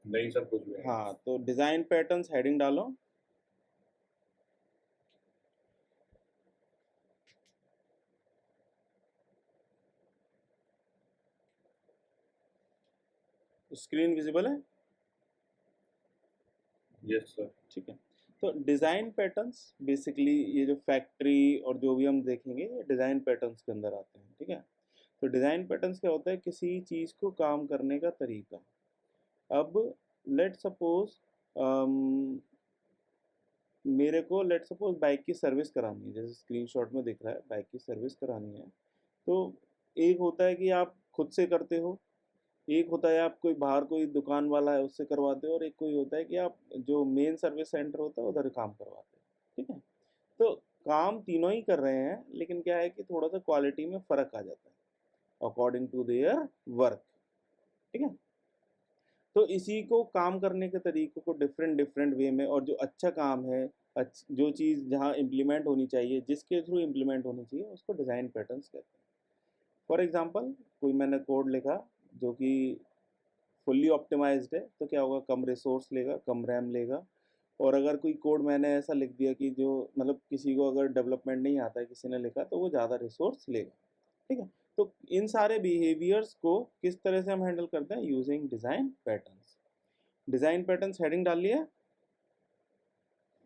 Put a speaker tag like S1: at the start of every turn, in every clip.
S1: नहीं, सब कुछ में है।
S2: हाँ, तो डिजाइन पैटर्न्स हेडिंग डालो। स्क्रीन विजिबल है?
S1: Yes sir.
S2: ठीक है। तो डिजाइन पैटर्न्स बेसिकली ये जो फैक्ट्री और जो भी हम देखेंगे ये डिजाइन पैटर्न्स के अंदर आते हैं। ठीक है। तो डिजाइन पैटर्न्स क्या होता है? किसी चीज को काम करने का तरीका। अब लेट सपोज मेरे को लेट सपोज बाइक की सर्विस करानी है, जैसे स्क्रीनशॉट में दिख रहा है बाइक की सर्विस करानी है। तो एक होता है कि आप खुद से करते हो, एक होता है आप कोई बाहर कोई दुकान वाला है उससे करवाते हो, और एक कोई होता है कि आप जो मेन सर्विस सेंटर होता है उधर काम करवाते हो। ठीक है। तो काम तीनों ही कर रहे हैं, लेकिन क्या है कि थोड़ा सा क्वालिटी में फर्क आ जाता है अकॉर्डिंग टू देयर वर्क। ठीक है। तो इसी को काम करने के तरीकों को डिफरेंट डिफरेंट वे में, और जो अच्छा काम है, जो चीज़ जहाँ इम्प्लीमेंट होनी चाहिए, जिसके थ्रू इम्प्लीमेंट होनी चाहिए, उसको डिज़ाइन पैटर्न्स कहते हैं। फॉर एग्जांपल कोई मैंने कोड लिखा जो कि फुल्ली ऑप्टिमाइज्ड है, तो क्या होगा? कम रिसोर्स लेगा, कम रैम लेगा। और अगर कोई कोड मैंने ऐसा लिख दिया कि जो मतलब किसी को अगर डेवलपमेंट नहीं आता है, किसी ने लिखा, तो वो ज़्यादा रिसोर्स लेगा। ठीक है। तो इन सारे बिहेवियर्स को किस तरह से हम हैंडल करते हैं? Using design patterns. Design patterns heading डाल लिया।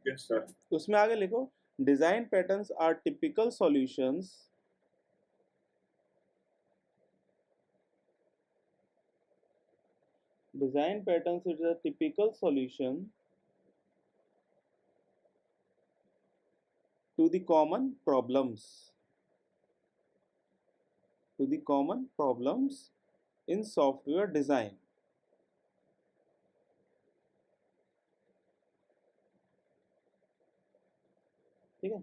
S1: Yes sir.
S2: उसमें आगे लिखो, design patterns are typical solutions design patterns is a typical solution to the common problems in software design. ठीक है।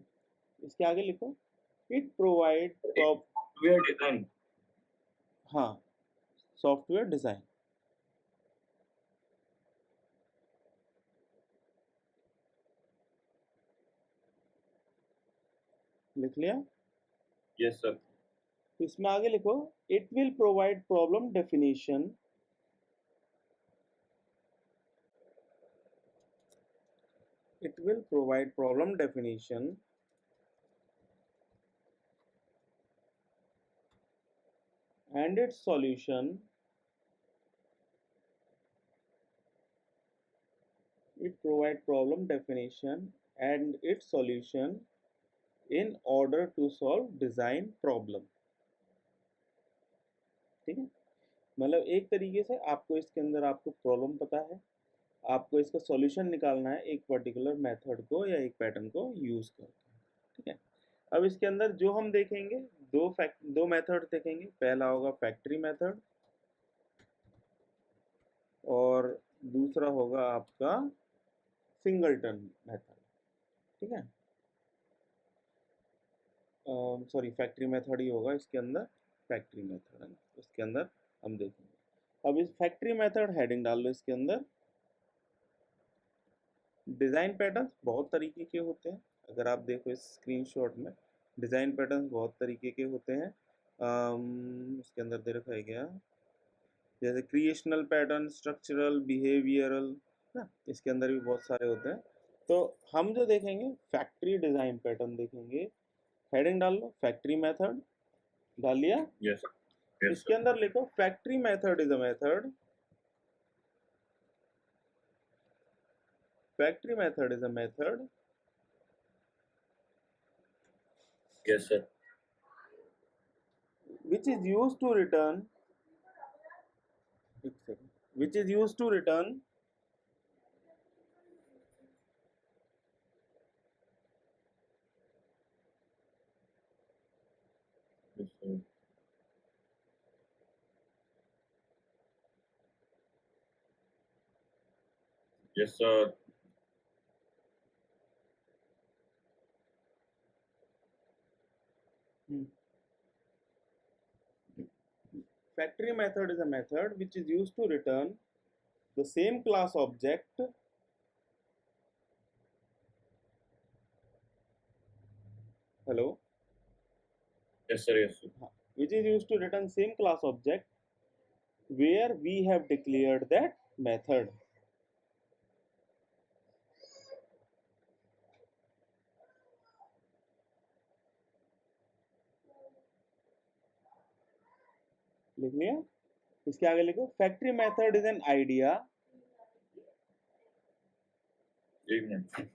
S2: इसके आगे लिखो, it provide top.
S1: Software design.
S2: हाँ, सॉफ्टवेयर डिजाइन लिख लिया।
S1: Yes sir.
S2: तो इसमें आगे लिखो, it will provide problem definition it will provide problem definition and its solution. It provide problem definition and its solution in order to solve design problem. ठीक है। मतलब एक तरीके से आपको इसके अंदर आपको प्रॉब्लम पता है, आपको इसका सॉल्यूशन निकालना है एक पर्टिकुलर मेथड को या एक पैटर्न को यूज करके। ठीक है। अब इसके अंदर जो हम देखेंगे, दो मेथड देखेंगे। पहला होगा फैक्ट्री मेथड और दूसरा होगा आपका सिंगलटन मेथड। ठीक है। सॉरी, फैक्ट्री मेथड ही होगा इसके अंदर। फैक्ट्री मेथड है, इसके अंदर हम देखेंगे। अब इस फैक्ट्री मेथड हेडिंग डाल लो इसके अंदर। डिज़ाइन पैटर्न्स बहुत तरीके के होते हैं, अगर आप देखो इस स्क्रीनशॉट में डिज़ाइन पैटर्न्स बहुत तरीके के होते हैं। इसके अंदर दे रखा है क्या, जैसे क्रिएशनल पैटर्न, स्ट्रक्चरल, बिहेवियरल ना, इसके अंदर भी बहुत सारे होते हैं। तो हम जो देखेंगे फैक्ट्री डिज़ाइन पैटर्न देखेंगे। हेडिंग डाल लो, फैक्ट्री मेथड डाल लिया।
S1: Yes sir. यस
S2: इसके
S1: सर।
S2: अंदर लिखो, factory method is a method, factory method is a method
S1: yes sir.
S2: which is used to return which is used to return
S1: yes sir. Yes sir.
S2: factory method is a method which is used to return the same class object, hello,
S1: yes sir. Yes sir.
S2: which is used to return same class object where we have declared that method. लिख लिया। इसके आगे लिखो factory method is an idea.
S1: एक minute.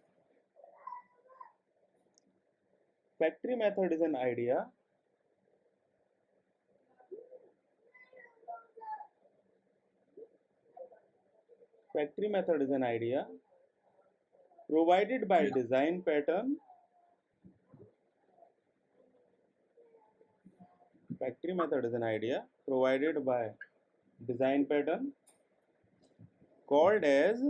S2: Factory method is an idea factory method is an idea provided by design pattern. Factory method is an idea provided by design pattern called as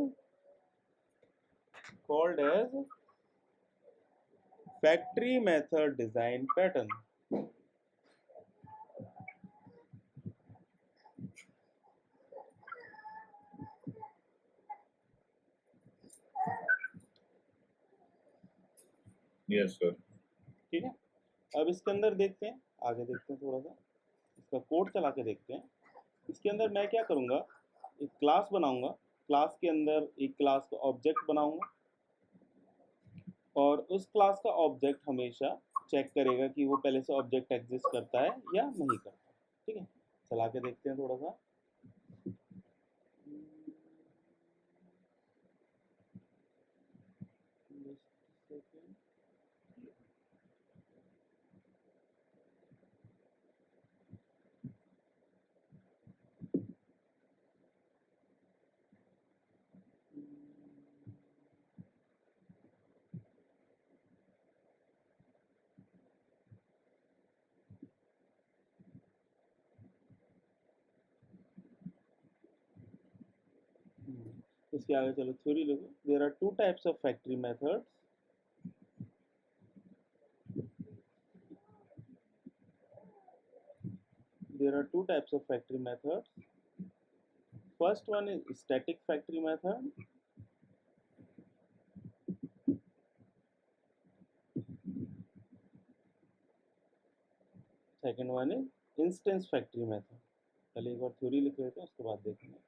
S2: factory method design pattern.
S1: Yes sir.
S2: ठीक है, अब इसके अंदर देखते हैं, आगे देखते हैं, थोड़ा सा इसका कोड चला के देखते हैं। इसके अंदर मैं क्या करूँगा, एक क्लास बनाऊंगा, क्लास के अंदर एक क्लास का ऑब्जेक्ट बनाऊंगा और उस क्लास का ऑब्जेक्ट हमेशा चेक करेगा कि वो पहले से ऑब्जेक्ट एग्जिस्ट करता है या नहीं करता। ठीक है, चला के देखते हैं थोड़ा सा। इसके आगे चलो थ्योरी लिखो। There are two types of factory methods. There are two types of factory methods. First one is static factory method. Second one is instance factory method. पहले एक बार थ्योरी लिख लेते हैं, उसके बाद देखेंगे।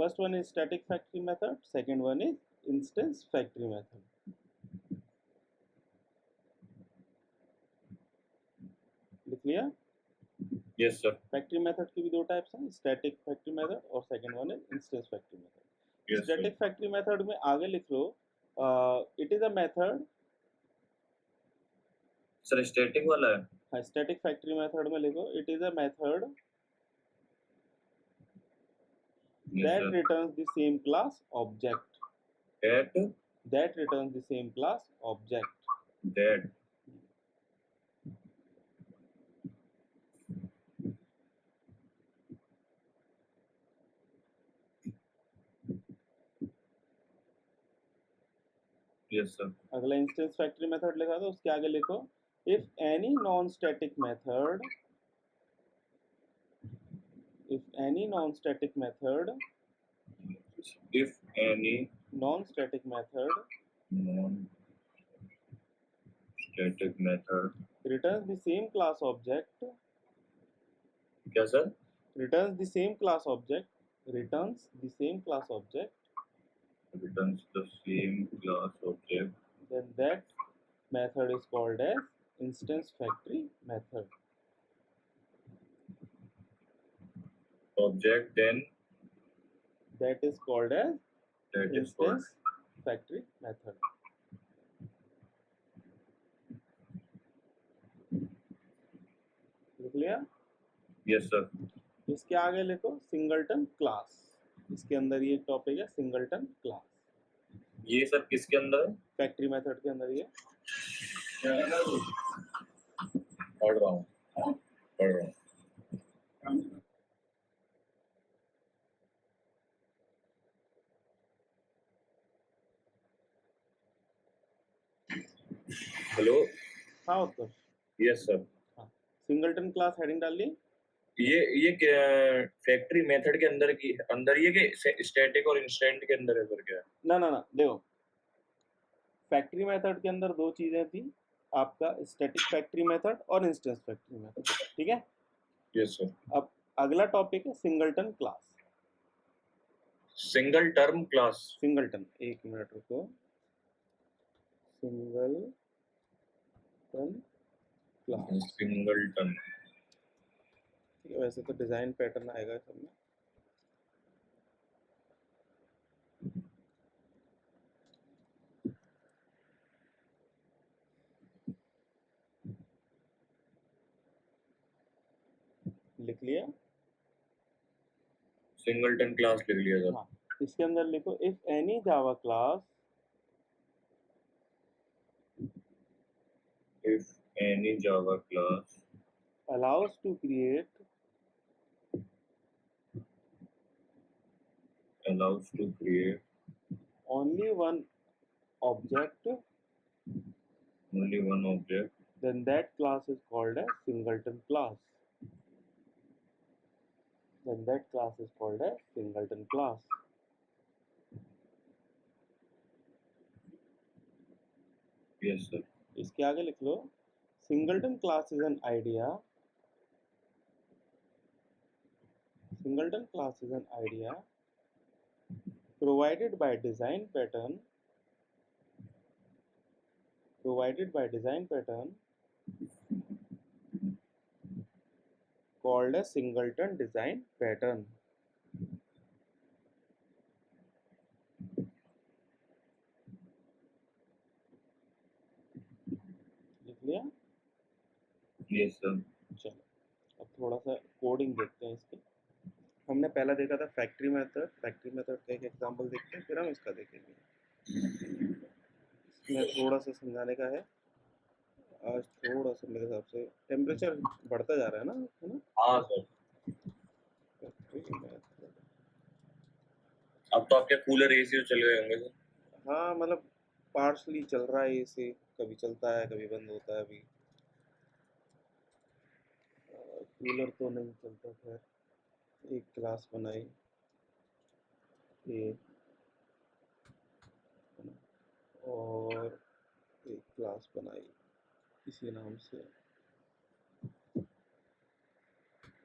S2: First one is static factory method. Second one is instance factory method. लिख लिया?
S1: Yes sir.
S2: फैक्ट्री मेथड की भी दो टाइप्स हैं, स्टैटिक फैक्ट्री मेथड और second one is instance factory method.
S1: Yes sir.
S2: Static factory method में आगे लिख लो, it is a method.
S1: Sir static वाला है।
S2: हाँ, स्टैटिक फैक्ट्री मेथड में लिखो it is a method that returns the same class object. That returns the same class object.
S1: That yes sir.
S2: अगला इंस्टेंस फैक्ट्री मेथड लिखा था, उसके आगे लिखो if any non-static method if any non-static method
S1: non-static method
S2: returns the same class object.
S1: क्या sir?
S2: Returns the same class object. Returns the same class object.
S1: Returns the same class object.
S2: Then that method is called as instance factory method.
S1: Object then
S2: that is called as instance factory method. लिख लिया?
S1: Yes sir.
S2: इसके आगे लिखो singleton class. इसके अंदर ये topic है singleton class.
S1: ये सर किसके अंदर है?
S2: फैक्ट्री मेथड के अंदर ये
S1: पढ़ रहा हूँ। हेलो।
S2: हाँ उत्तर।
S1: Yes sir.
S2: हाँ, सिंगलटन क्लास हेडिंग डाल ली।
S1: ये फैक्ट्री मेथड के अंदर की अंदर ये कि स्टैटिक और इंस्टेंट के अंदर है सर क्या?
S2: ना देखो, फैक्ट्री मेथड के अंदर दो चीजें थी, आपका स्टैटिक फैक्ट्री मेथड और इंस्टेंस फैक्ट्री मेथड। ठीक है?
S1: Yes sir.
S2: अब अगला टॉपिक है singleton class.
S1: Single term class.
S2: Singleton, एक मिनट रुको। Singleton class.
S1: सिंगलटन
S2: ठीक है, वैसे तो डिज़ाइन पैटर्न आएगा सब में। लिख लिया?
S1: सिंगलटन क्लास लिख लिया सर।
S2: हाँ, इसके अंदर लिखो if any Java class
S1: if any Java class
S2: allows to create
S1: allows to create
S2: only one object,
S1: only one object,
S2: then that class is called a singleton class. Then that class is called a singleton class.
S1: yes sir,
S2: इसके आगे लिख लो singleton class is an idea. Singleton class is an idea provided by design pattern called a singleton design pattern. लिख लिया?
S1: yes sir,
S2: चलो अब थोड़ा सा coding देखते हैं इसके। हमने पहला देखा था फैक्ट्री मेथड का एक एग्जांपल देखते हैं, फिर हम इसका देखेंगे। इसमें थोड़ा सा समझाने का है। आज थोड़ा सा मेरे हिसाब से टेम्परेचर बढ़ता जा रहा है ना, है ना?
S1: हाँ सर।
S2: फैक्ट्री मेथड,
S1: अब तो आपके कूलर एसी चल गए होंगे सर।
S2: हाँ मतलब पार्शली चल रहा है इसे, कभी चलता है कभी बंद होता है। अभी कूलर तो नहीं चलता। खैर एक क्लास बनाई ए और एक क्लास बनाई इसी नाम से।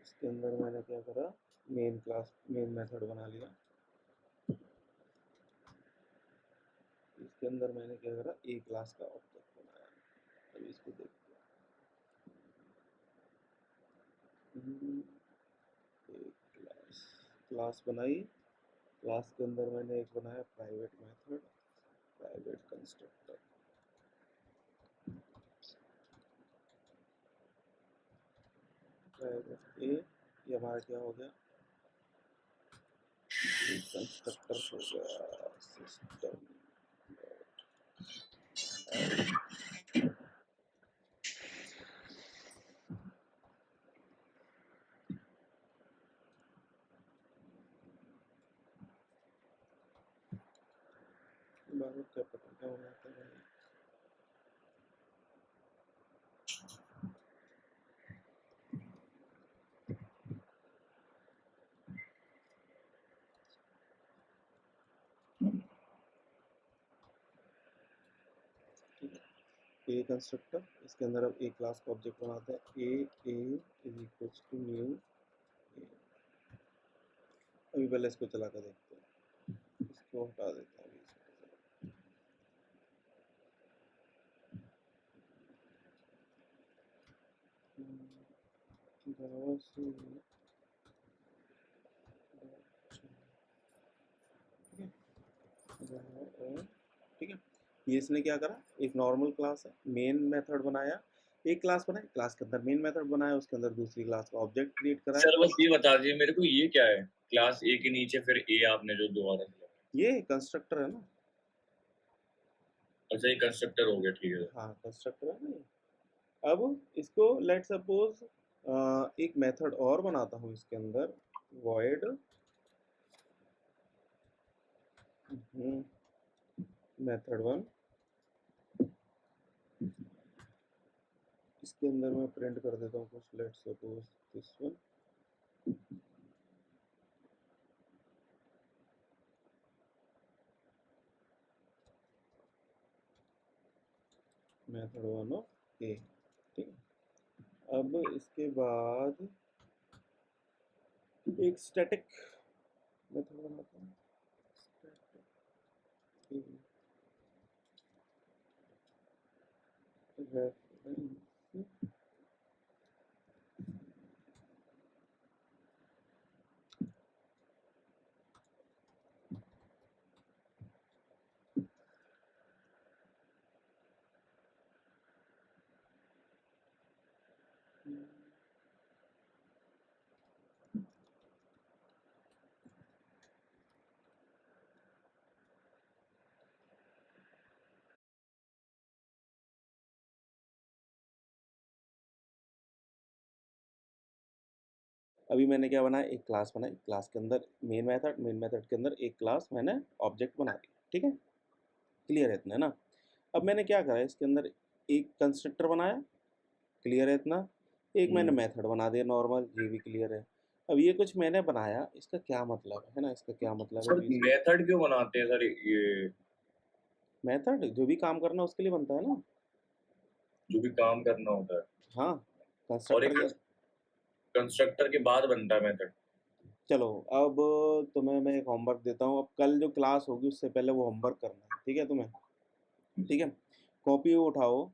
S2: इसके अंदर मैंने क्या करा, मेन मेथड बना लिया। इसके अंदर मैंने क्या करा, ए क्लास का ऑब्जेक्ट बनाया। अब इसको देखते हैं। एक क्लास बनाई। क्लास के अंदर मैंने एक बनाया private method, private constructor. Private A, ये हमारा क्या हो गया, कंस्ट्रक्टर हो गया सिस्टम। बार क्या पता क्या होना है। ए कंस्ट्रक्टर, इसके अंदर अब ए क्लास का ऑब्जेक्ट बनाते हैं। ए इज इक्वल्स टू न्यू। अभी पहले इसको चला कर देखते हैं, इसको हटा देते हैं। ठीक है, ये इसने क्या करा, एक नॉर्मल क्लास है, मेन मेथड बनाया, एक क्लास बनाई, क्लास के अंदर मेन मेथड बनाया, उसके अंदर दूसरी क्लास का ऑब्जेक्ट क्रिएट करा।
S1: सर बस ये बता दीजिए मेरे को, ये क्या है क्लास ए के नीचे फिर ए आपने जो दोबारा दिया?
S2: ये कंस्ट्रक्टर है ना।
S1: अच्छा ये कंस्ट्रक्टर हो गया, ठीक है।
S2: हाँ कंस्ट्रक्टर है ना। अब इसको लेट सपोज एक मेथड और बनाता हूँ इसके अंदर, void मेथड 1। इसके अंदर मैं प्रिंट कर देता हूँ कुछ, let suppose this one. Method 1 of A, ठीक है। अब इसके बाद एक स्टैटिक मेथड बनाता हूँ, रेफरेंस अभी मैंने क्या बनाया, एक क्लास बनाई, क्लास के अंदर मेन मेथड के अंदर एक क्लास मैंने ऑब्जेक्ट बना दी, ठीक है, क्लियर है इतना ना। अब मैंने क्या करा, इसके अंदर एक कंस्ट्रक्टर बनाया, क्लियर है इतना, एक मैंने मेथड बना दिया नॉर्मल, ये भी क्लियर है। अब ये कुछ मैंने बनाया, इसका क्या मतलब है ना, इसका क्या मतलब है
S1: सर
S2: बीच में।
S1: मेथड क्यों बनाते हैं सर ये?
S2: मेथड जो भी काम करना उसके लिए बनता है ना।
S1: जो भी काम करना होता है,
S2: हाँ,
S1: और
S2: कंस्ट्रक्टर
S1: एक
S2: के।
S1: कंस्ट्रक्टर के बाद बनता है मेथड।
S2: चलो, अब तुम्हें मैं एक होमवर्क देता हूँ, अब कल जो क्लास होगी उससे पहले वो होमवर्क करना है, ठीक है तुम्हें, ठीक है। कॉपी उठाओ,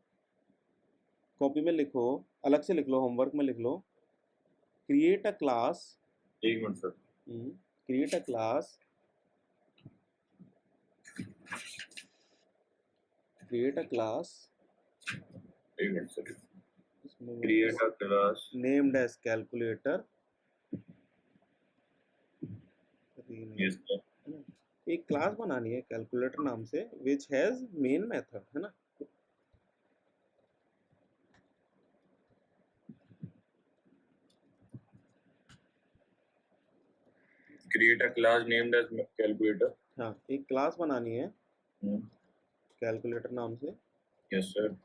S2: कॉपी में लिखो, अलग से लिख लो, होमवर्क में लिख लो, क्रिएट अ क्लास,
S1: एक minute sir.
S2: Create a class, create a class,
S1: एक मिनट सर।
S2: इसमें
S1: create a class.
S2: Named as calculator,
S1: yes sir.
S2: है ना। एक क्लास बनानी है कैलकुलेटर नाम से, विच हैज मेन मेथड, है ना।
S1: Create a class named as calculator.
S2: हाँ, एक क्लास बनानी है कैलकुलेटर नाम से,
S1: यस सर।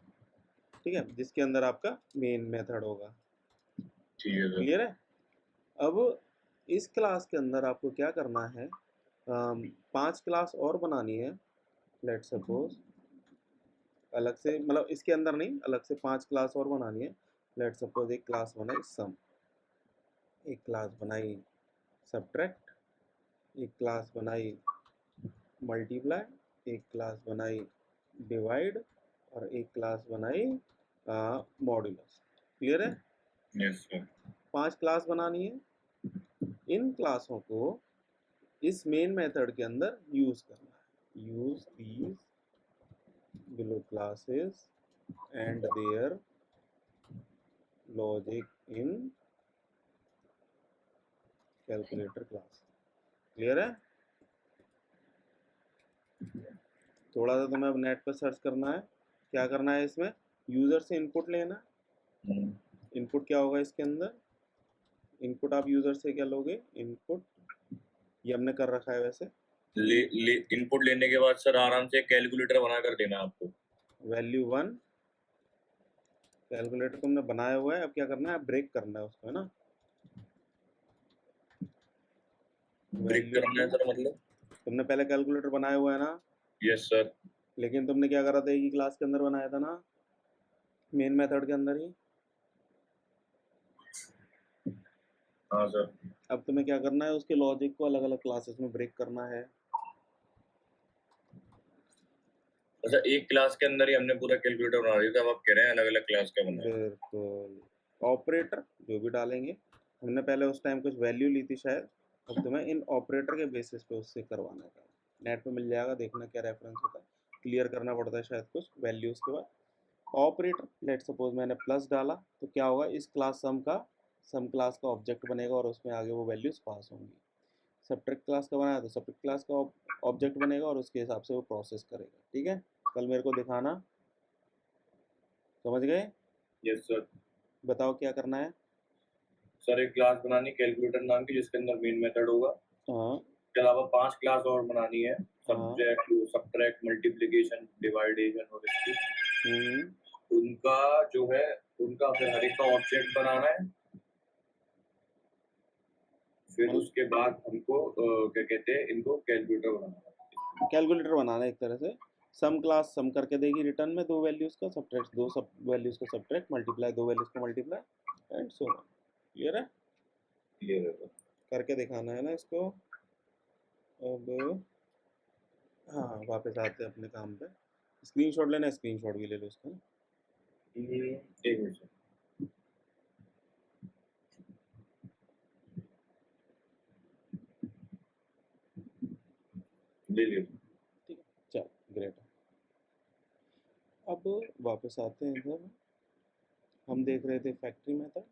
S2: ठीक है, जिसके अंदर आपका मेन मेथड होगा,
S1: ठीक है सर।
S2: क्लियर है। अब इस क्लास के अंदर आपको क्या करना है, 5 क्लास और बनानी है, लेट सपोज, अलग से, मतलब इसके अंदर नहीं, अलग से 5 क्लास और बनानी है। लेट सपोज एक क्लास बनाई सम, एक क्लास बनाई सब्ट्रैक्ट, एक क्लास बनाई मल्टीप्लाई, एक क्लास बनाई डिवाइड, और एक क्लास बनाई मॉड्यूलस, क्लियर है।
S1: Yes sir.
S2: 5 क्लास बनानी है, इन क्लासों को इस मेन मेथड के अंदर यूज करना है, use these below classes and their logic in calculator class, clear है। थोड़ा सा तुम्हें अब नेट पर सर्च करना है, क्या करना है इसमें, यूजर से इनपुट लेना। इनपुट क्या होगा इसके अंदर, इनपुट आप यूजर से क्या लोगे, इनपुट ये हमने कर रखा है वैसे,
S1: इनपुट लेने के बाद सर आराम से कैलकुलेटर बना कर देना आपको।
S2: वैल्यू 1, कैलकुलेटर तुमने बनाया हुआ है, अब क्या करना है, ब्रेक करना है उसको, है ना।
S1: ब्रेक
S2: वैल्यू
S1: करना
S2: 2,
S1: है सर मतलब?
S2: तुमने पहले कैलकुलेटर बनाया हुआ है ना,
S1: यस सर।
S2: लेकिन तुमने क्या करा था, एक ही क्लास के अंदर बनाया था ना, मेन मेथड के अंदर ही।
S1: हाँ सर।
S2: अब तुम्हें क्या करना है, उसके लॉजिक को अलग अलग क्लासेस में ब्रेक करना है।
S1: अच्छा, एक क्लास के अंदर ही हमने पूरा कैलकुलेटर बना दिया था, अब आप कह रहे हैं अलग अलग क्लास का बना है।
S2: बिल्कुल, ऑपरेटर जो भी डालेंगे, हमने पहले उस टाइम कुछ वैल्यू ली थी शायद, अब तुम्हें इन ऑपरेटर के बेसिस पे उससे करवाना है काम। नेट पे मिल जाएगा, देखना क्या रेफरेंस होता है, क्लियर करना पड़ता है शायद कुछ वैल्यूज़ के बाद। ऑपरेटर, लेट सपोज मैंने प्लस डाला, तो क्या होगा, इस क्लास सम क्लास का ऑब्जेक्ट बनेगा और उसमें आगे वो वैल्यूज़ पास होंगी। सब्ट्रैक्ट क्लास का बनाया तो सब्ट्रैक्ट क्लास का ऑब्जेक्ट बनेगा और उसके हिसाब से वो प्रोसेस करेगा, ठीक है। कल मेरे को दिखाना, समझ गए।
S1: Yes sir.
S2: बताओ क्या करना है।
S1: सर एक क्लास बनानी कैलकुलेटर नाम की जिसके अंदर मेन मेथड होगा।
S2: हाँ
S1: इसके अलावा 5 क्लास और बनानी है,
S2: हाँ।
S1: सब्जेक्ट सब्ट्रैक्ट मल्टीप्लिकेशन डिवाइडेशन और इसकी
S2: हम्म।
S1: उनका जो है, उनका फिर हर एक का ऑब्जेक्ट बनाना है। फिर
S2: मतलब
S1: उसके बाद हमको क्या कहते हैं, इनको कैलकुलेटर बनाना है।
S2: कैलकुलेटर बनाना है एक तरह से। सम क्लास सम करके देगी रिटर्न में दो वैल्यूज का, सब्ट्रैक्ट दो सब वैल्यूज का सब्ट्रैक्ट, मल्टीप्लाई दो वैल्यूज का multiply, and so on, clear है।
S1: क्लियर है सर।
S2: करके दिखाना है ना इसको। अब हाँ, वापस आते हैं अपने काम पे। स्क्रीनशॉट लेना है, स्क्रीनशॉट भी ले लो इसका ना।
S1: एक मिनट सर। ले लियो।
S2: ठीक है, चलो ग्रेट। अब वापस आते हैं इधर, हम देख रहे थे फैक्ट्री मेथड।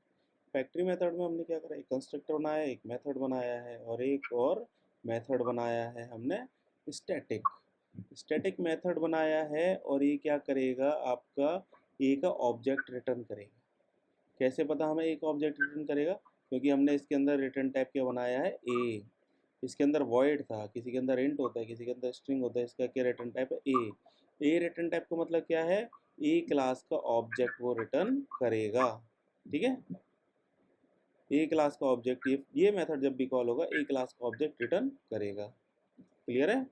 S2: फैक्ट्री मेथड में हमने क्या करा, एक कंस्ट्रक्टर बनाया, एक मेथड बनाया है, और एक और मेथड बनाया है हमने स्टैटिक। स्टैटिक मेथड बनाया है, और ये क्या करेगा, आपका ए का ऑब्जेक्ट रिटर्न करेगा। कैसे पता हमें एक ऑब्जेक्ट रिटर्न करेगा, क्योंकि हमने इसके अंदर रिटर्न टाइप क्या बनाया है, ए। इसके अंदर वॉइड था, किसी के अंदर इंट होता है, किसी के अंदर स्ट्रिंग होता है, इसका क्या रिटर्न टाइप है, ए। ए रिटर्न टाइप का मतलब क्या है, ए क्लास का ऑब्जेक्ट वो रिटर्न करेगा। ठीक है, ए क्लास का ऑब्जेक्ट, ये मेथड जब भी कॉल होगा ए क्लास का ऑब्जेक्ट रिटर्न करेगा। क्लियर है,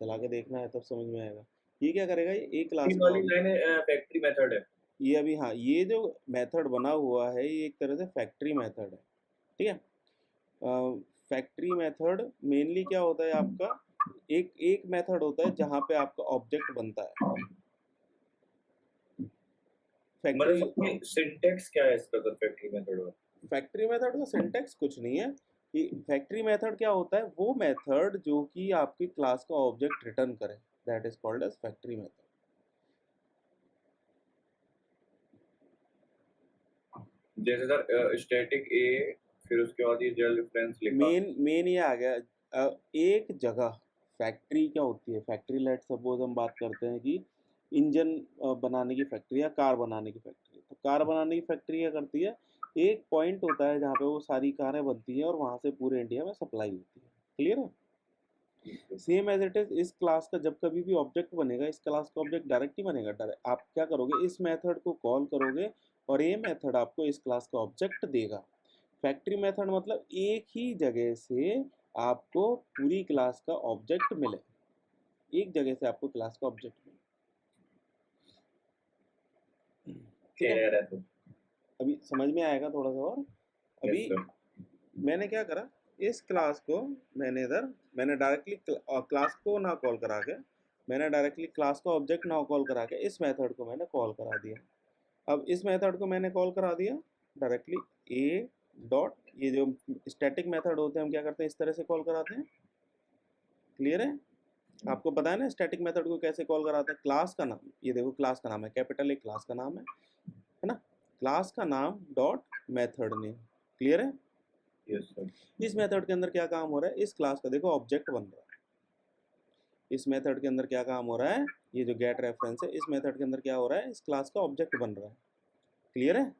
S2: चला के देखना है तब समझ में आएगा। ये क्या करेगा, ये ए क्लास का
S1: वाली
S2: ऑब्जेक्ट,
S1: लाइन फैक्ट्री मेथड है।
S2: ये अभी, हाँ, ये जो मेथड बना हुआ है ये एक तरह से फैक्ट्री मेथड है। ठीक है, फैक्ट्री मेथड मेनली क्या होता है आपका, एक एक मेथड होता है जहाँ पे आपका ऑब्जेक्ट बनता है। फैक्ट्री
S1: मतलब सिंटेक्स क्या है इसका सर फैक्ट्री मेथड का?
S2: फैक्ट्री मेथड का सिंटेक्स कुछ नहीं है। कि फैक्ट्री मेथड क्या होता है, वो मेथड जो कि आपकी क्लास का ऑब्जेक्ट रिटर्न करे, that is called as factory method.
S1: जैसे सर स्टैटिक ए, फिर उसके बाद ये जेल रेफरेंस लिखा।
S2: मेन ये आ गया, एक जगह फैक्ट्री क्या होती है, फैक्ट्री लेट सपोज हम बात करते हैं कि इंजन बनाने की फैक्ट्री या कार बनाने की फैक्ट्री, तो कार बनाने की फैक्ट्री क्या करती है, एक पॉइंट होता है जहाँ पे वो सारी कारें बनती है और वहाँ से पूरे इंडिया में सप्लाई होती है। क्लियर है, सेम एज इट इज इस क्लास का जब कभी भी ऑब्जेक्ट बनेगा, इस क्लास का ऑब्जेक्ट डायरेक्ट ही बनेगा। डायरेक्ट आप क्या करोगे, इस मेथड को कॉल करोगे और ये मेथड आपको इस क्लास का ऑब्जेक्ट देगा। फैक्ट्री मेथड मतलब एक ही जगह से आपको पूरी क्लास का ऑब्जेक्ट मिले, एक जगह से आपको क्लास का ऑब्जेक्ट मिले। ठीक है,
S1: क्लियर है सर।
S2: अभी समझ में आएगा थोड़ा सा और।
S1: यस
S2: अभी
S1: सर।
S2: मैंने क्या करा, इस क्लास को मैंने डायरेक्टली क्लास को ना कॉल करा के, मैंने डायरेक्टली क्लास का ऑब्जेक्ट ना कॉल करा के इस मेथड को मैंने कॉल करा दिया। अब इस मेथड को मैंने कॉल करा दिया डायरेक्टली ए डॉट, ये जो स्टैटिक मेथड होते हैं हम क्या करते हैं, इस तरह से कॉल कराते हैं। क्लियर है, आपको पता है ना स्टैटिक मेथड को कैसे कॉल कराते हैं, क्लास का नाम, ये देखो क्लास का नाम है, कैपिटल ए क्लास का नाम है ना, क्लास का नाम डॉट मेथड नेम। क्लियर है,
S1: यस सर।
S2: इस मेथड के अंदर क्या काम हो रहा है, इस क्लास का देखो ऑब्जेक्ट बन रहा है। इस मेथड के अंदर क्या काम हो रहा है, ये जो गेट रेफरेंस है, इस मेथड के अंदर क्या हो रहा है, इस क्लास का ऑब्जेक्ट बन रहा है। क्लियर है,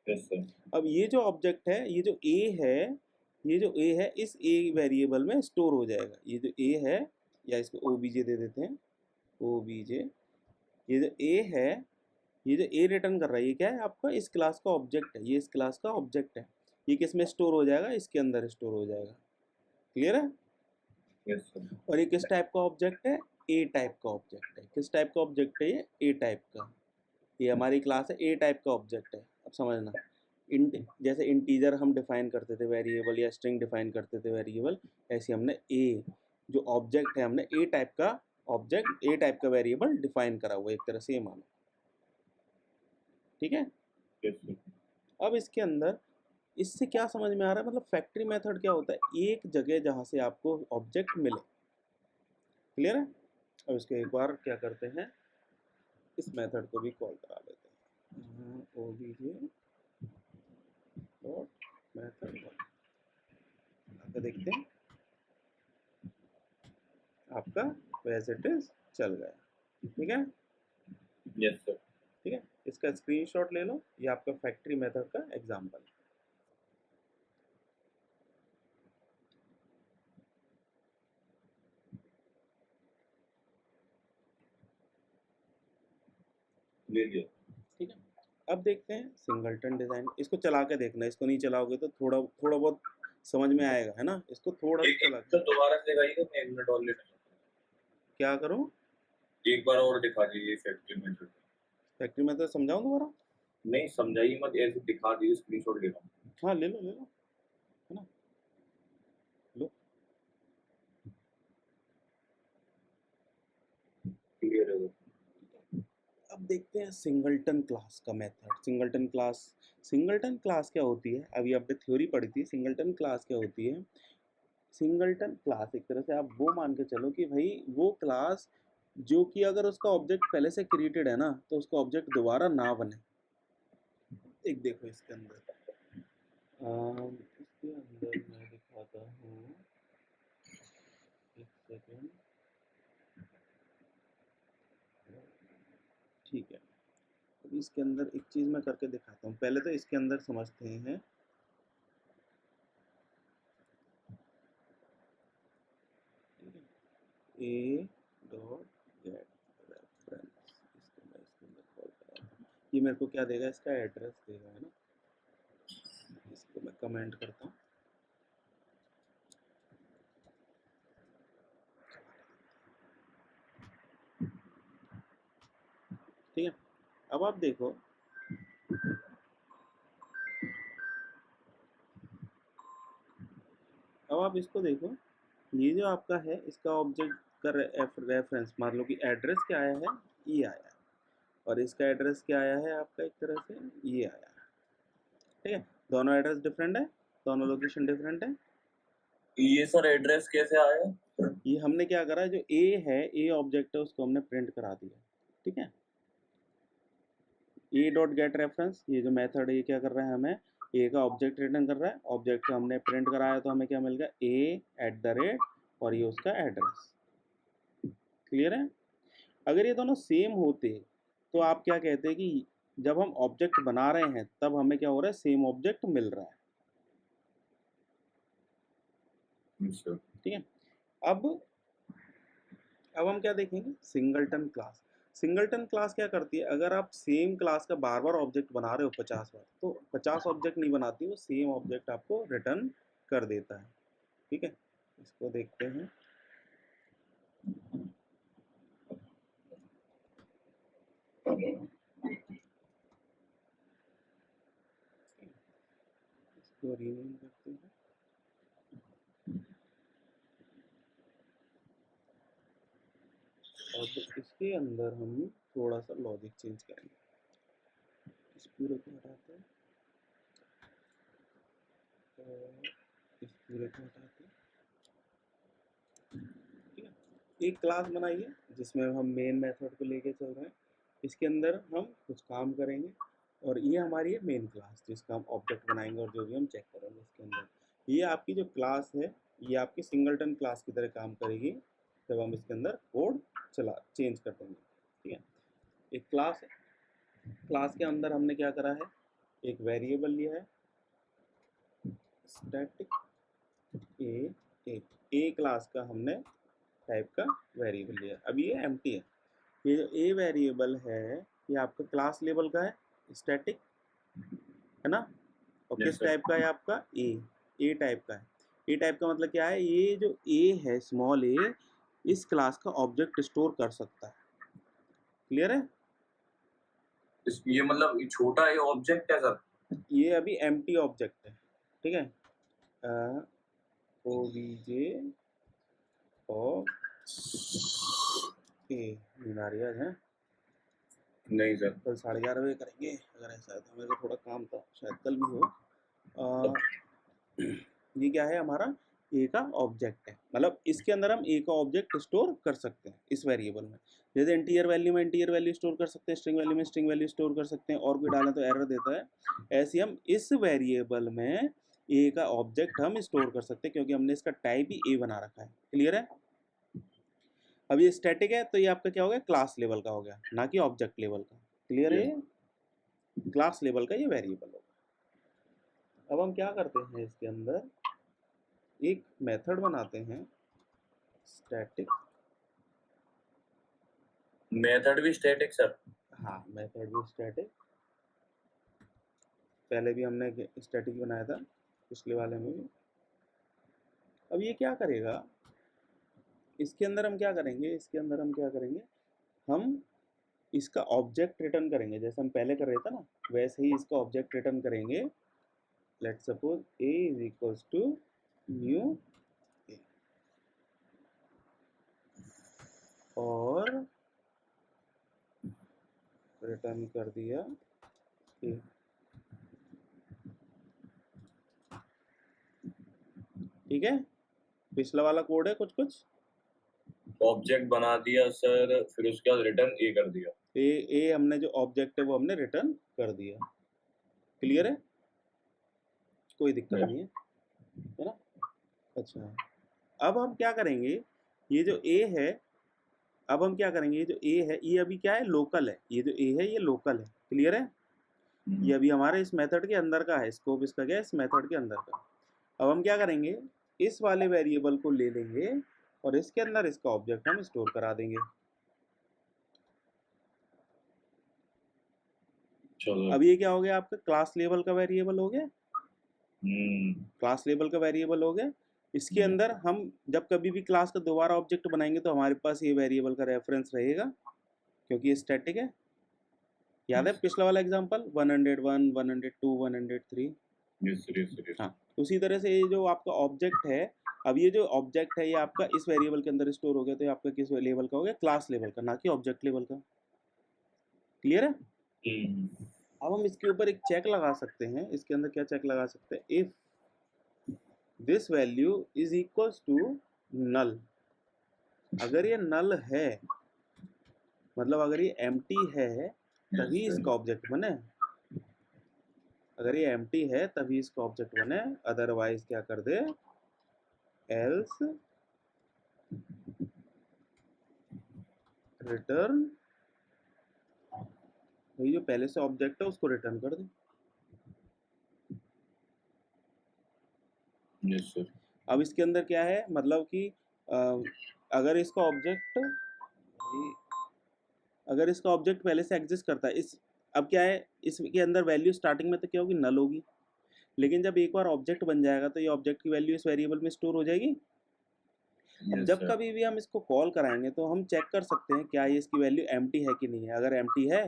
S1: यस सर।
S2: अब ये जो ऑब्जेक्ट है, ये जो ए है, ये जो ए है इस ए वेरिएबल में स्टोर हो जाएगा। ये जो ए है, या इसको ओबीजे दे देते हैं, ओबीजे, ये जो ए है, ये जो ए रिटर्न कर रहा है, ये क्या है आपका इस क्लास का ऑब्जेक्ट है, ये इस क्लास का ऑब्जेक्ट है। ये किस में स्टोर हो जाएगा, इसके अंदर स्टोर हो जाएगा। क्लियर है,
S1: यस सर।
S2: और ये किस टाइप का ऑब्जेक्ट है, ए टाइप का ऑब्जेक्ट है। किस टाइप का ऑब्जेक्ट है, ये ए टाइप का, ये हमारी क्लास है, ए टाइप का ऑब्जेक्ट है। अब समझना, इंट जैसे इंटीजर हम डिफाइन करते थे वेरिएबल, या स्ट्रिंग डिफाइन करते थे वेरिएबल, ऐसे हमने ए जो ऑब्जेक्ट है, हमने ए टाइप का ऑब्जेक्ट, ए टाइप का वेरिएबल डिफाइन करा हुआ एक तरह से, ये मानो। ठीक है,
S1: यस सर।
S2: अब इसके अंदर इससे क्या समझ में आ रहा है, मतलब फैक्ट्री मेथड क्या होता है, एक जगह जहाँ से आपको ऑब्जेक्ट मिले। क्लियर है, अब इसको एक बार क्या करते हैं, इस मेथड को भी कॉल करा लेते हैं, ओबीजे डॉट मेथड आगे देखते हैं, आपका वैसे इट इज चल गया। ठीक है,
S1: यस सर।
S2: ठीक है, इसका स्क्रीनशॉट ले लो, ये आपका फैक्ट्री मेथड का एग्जांपल है।
S1: ले लिया।
S2: ठीक है, अब देखते हैं सिंगलटन डिजाइन, इसको चला के देखना, इसको नहीं चलाओगे तो थोड़ा थोड़ा बहुत समझ में आएगा, है ना, इसको थोड़ा सा
S1: एक
S2: चला के।
S1: तो दोबारा से दिखाइए, मैं 1 मिनट और लेना चाहता
S2: क्या करूँ,
S1: हूँ। एक बार और दिखा दीजिए फैक्ट्री मेथड।
S2: फैक्ट्री मेथड समझाऊँ दोबारा।
S1: नहीं समझाइए मत, ऐसे दिखा दीजिए, स्क्रीनशॉट ले रहा हूँ।
S2: हाँ ले लो ले लो, है ना, लो।
S1: क्लियर है वो।
S2: अब देखते हैं सिंगलटन क्लास का मेथड। सिंगलटन क्लास क्या होती है, अभी आपने थ्योरी पढ़ी थी, सिंगलटन क्लास क्या होती है। सिंगलटन क्लास एक तरह से आप वो मान के चलो कि भाई वो क्लास जो कि अगर उसका ऑब्जेक्ट पहले से क्रिएटेड है ना, तो उसका ऑब्जेक्ट दोबारा ना बने। एक देखो इसके अंदर, इसके अंदर मैं दिखाता हूँ, एक सेकेंड, ठीक है। अब इसके अंदर एक चीज़ मैं करके दिखाता हूँ, पहले तो इसके अंदर समझते हैं ए डॉट गेट रेफरेंस, इसको मैं इसके अंदर कॉल करा दूँ। ये मेरे को क्या देगा, इसका एड्रेस देगा, है ना। इसको मैं कमेंट करता हूँ। ठीक है, अब आप देखो, अब आप इसको देखो, ये जो आपका है इसका ऑब्जेक्ट का रेफरेंस, मान लो कि एड्रेस क्या आया है, ये आया है, और इसका एड्रेस क्या आया है आपका, एक तरह से ये आया है। ठीक है, दोनों एड्रेस डिफरेंट है, दोनों लोकेशन डिफरेंट है।
S1: ये सर एड्रेस कैसे आया?
S2: ये हमने क्या करा, जो ए है, ए ऑब्जेक्ट है, उसको हमने प्रिंट करा दिया। ठीक है, ए डॉट गेट रेफरेंस, ये जो मेथड है ये क्या कर रहा है, हमें ए का ऑब्जेक्ट रिटर्न कर रहा है। ऑब्जेक्ट को हमने प्रिंट कराया तो हमें क्या मिल गया, ए एट द रेट, और ये उसका एड्रेस। क्लियर है। अगर ये दोनों सेम होते तो आप क्या कहते हैं कि जब हम ऑब्जेक्ट बना रहे हैं तब हमें क्या हो रहा है, सेम ऑब्जेक्ट मिल रहा है। ठीक है, अब हम क्या देखेंगे, सिंगलटन क्लास। सिंगलटन क्लास क्या करती है, अगर आप सेम क्लास का बार बार ऑब्जेक्ट बना रहे हो 50 बार, तो 50 ऑब्जेक्ट नहीं बनाती, वो सेम ऑब्जेक्ट आपको रिटर्न कर देता है। ठीक है, इसको देखते हैं। इसको रीनेम करते हैं। और इसके अंदर हम थोड़ा सा लॉजिक चेंज करेंगे। इस पूरे को हटाते हैं और इस पूरे को हटाते हैं। ठीक है, एक क्लास बनाइए जिसमें हम मेन मेथड को लेके चल रहे हैं। इसके अंदर हम कुछ काम करेंगे, और ये हमारी है मेन क्लास जिसका हम ऑब्जेक्ट बनाएंगे और जो भी हम चेक करेंगे इसके अंदर। ये आपकी जो क्लास है ये आपकी सिंगलटन क्लास की तरह काम करेगी जब हम इसके अंदर कोड चेंज कर देंगे। ठीक है, एक क्लास है, क्लास के अंदर हमने क्या करा है, एक वेरिएबल लिया है स्टैटिक ए क्लास का हमने टाइप का वेरिएबल लिया। अब ये एम्प्टी है, ये जो ए वेरिएबल है ये आपका क्लास लेवल का है, स्टैटिक है ना। और किस टाइप का है आपका, ए टाइप का है। ए टाइप का मतलब क्या है, ये जो ए है स्मॉल ए, इस क्लास का ऑब्जेक्ट स्टोर कर सकता है। क्लियर है।
S1: ये मतलब छोटा ये ऑब्जेक्ट है सर,
S2: ये अभी एम्प्टी ऑब्जेक्ट है। ठीक है, ओबीजे और ए बीमारियाँ हैं।
S1: नहीं सर,
S2: कल 11:30 बजे करेंगे, अगर ऐसा है तो मेरे को थोड़ा काम था, शायद कल भी हो। ये क्या है, हमारा ए का ऑब्जेक्ट है, मतलब इसके अंदर हम ए का ऑब्जेक्ट स्टोर कर सकते हैं इस वेरिएबल में। जैसे इंटीजर वैल्यू में इंटीजर वैल्यू स्टोर कर सकते हैं, स्ट्रिंग वैल्यू में स्ट्रिंग वैल्यू स्टोर कर सकते हैं, और कोई डालें तो एरर देता है। ऐसे हम इस वेरिएबल में ए का ऑब्जेक्ट हम स्टोर कर सकते हैं, क्योंकि हमने इसका टाइप ही ए बना रखा है। क्लियर है। अब ये स्टैटिक है तो ये आपका क्या हो गया, क्लास लेवल का हो गया, ना कि ऑब्जेक्ट लेवल का। क्लियर है, क्लास लेवल का ये वेरिएबल होगा। अब हम क्या करते हैं, इसके अंदर एक मेथड बनाते हैं स्टैटिक।
S1: मेथड भी स्टैटिक सर?
S2: हाँ, मेथड भी स्टैटिक, पहले भी हमने स्टैटिक बनाया था पिछले वाले में भी। अब ये क्या करेगा, इसके अंदर हम क्या करेंगे, इसके अंदर हम क्या करेंगे, हम इसका ऑब्जेक्ट रिटर्न करेंगे, जैसे हम पहले कर रहे थे ना, वैसे ही इसका ऑब्जेक्ट रिटर्न करेंगे। Let suppose a is equals to new A, और रिटर्न कर दिया ए। ठीक है, पिछला वाला कोड है कुछ कुछ,
S1: ऑब्जेक्ट बना दिया सर, फिर उसके बाद रिटर्न ए कर दिया।
S2: ए हमने जो ऑब्जेक्ट है वो हमने रिटर्न कर दिया। क्लियर है, कोई दिक्कत नहीं है ना। अच्छा, अब हम क्या करेंगे, ये जो ए है, अब हम क्या करेंगे, ये जो ए है ये अभी क्या है, लोकल है। ये जो ए है ये लोकल है। क्लियर है, ये अभी हमारे इस मेथड के अंदर का है, स्कोप इसका क्या है, इस मेथड के अंदर का। अब हम क्या करेंगे, इस वाले वेरिएबल को ले लेंगे और इसके अंदर इसका ऑब्जेक्ट हम स्टोर करा देंगे।
S1: चलो।
S2: अब ये क्या हो गया, आपका क्लास लेवल का वेरिएबल हो गया,
S1: हम्म।
S2: क्लास लेवल का वेरिएबल हो गया। इसके अंदर हम जब कभी भी क्लास का दोबारा ऑब्जेक्ट बनाएंगे तो हमारे पास ये वेरिएबल का रेफरेंस रहेगा, क्योंकि ये स्टैटिक है। याद है पिछला वाला example 101, 102, 103?
S1: Yes sir, yes sir, yes.
S2: हाँ, उसी तरह से ये जो आपका ऑब्जेक्ट है, अब ये जो ऑब्जेक्ट है ये आपका इस वेरिएबल के अंदर स्टोर हो गया, तो ये आपका किस लेवल का हो गया, क्लास लेवल का, ना कि ऑब्जेक्ट लेवल का। क्लियर है? अब हम इसके ऊपर एक चेक लगा सकते हैं। इसके अंदर क्या चेक लगा सकते हैं, if this value is equals to null. अगर ये नल है, मतलब अगर ये एम्प्टी है तभी
S1: Yes,
S2: इसका ऑब्जेक्ट बने। अगर ये एम्प्टी है तभी इसका ऑब्जेक्ट बने, अदरवाइज क्या कर दे, एल्स रिटर्न, ये जो पहले से ऑब्जेक्ट है उसको रिटर्न कर दे।
S1: yes sir.
S2: अब इसके अंदर क्या है, मतलब कि अगर इसका ऑब्जेक्ट, अगर इसका ऑब्जेक्ट पहले से एग्जिस्ट करता है, इस, अब क्या है, इसके अंदर वैल्यू स्टार्टिंग में तो क्या होगी, नल होगी, लेकिन जब एक बार ऑब्जेक्ट बन जाएगा तो ये ऑब्जेक्ट की वैल्यू इस वेरिएबल में स्टोर हो जाएगी। अब
S1: Yes
S2: जब
S1: sir.
S2: कभी भी हम इसको कॉल कराएंगे तो हम चेक कर सकते हैं क्या ये इसकी वैल्यू एम्प्टी है कि नहीं है। अगर एम्प्टी है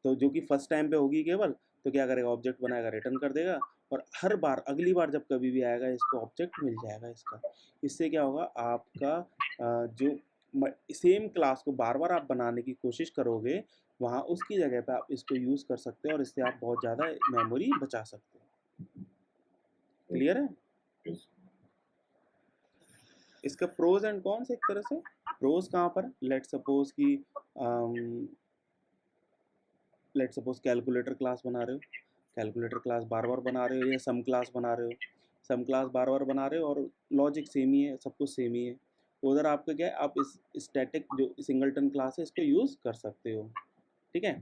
S2: तो जो कि फर्स्ट टाइम पे होगी केवल, तो क्या करेगा, ऑब्जेक्ट बनाएगा, रिटर्न कर देगा, और हर बार अगली बार जब कभी भी आएगा इसको ऑब्जेक्ट मिल जाएगा इसका। इससे क्या होगा, आपका जो सेम क्लास को बार बार आप बनाने की कोशिश करोगे, वहाँ उसकी जगह पे आप इसको यूज़ कर सकते हैं और इससे आप बहुत ज़्यादा मेमोरी बचा सकते हैं। क्लियर है?
S1: Yes.
S2: इसका प्रोज एंड कॉन्स, एक तरह से प्रोज कहाँ पर, लेट सपोज कैलकुलेटर क्लास बना रहे हो, कैलकुलेटर क्लास बार बार बना रहे हो, या सम क्लास बना रहे हो, सम क्लास बार बार बना रहे हो और लॉजिक सेम ही है, सब कुछ सेम ही है, तो उधर आपका क्या है, आप इस स्टैटिक जो सिंगलटन क्लास है इसको यूज़ कर सकते हो। ठीक है?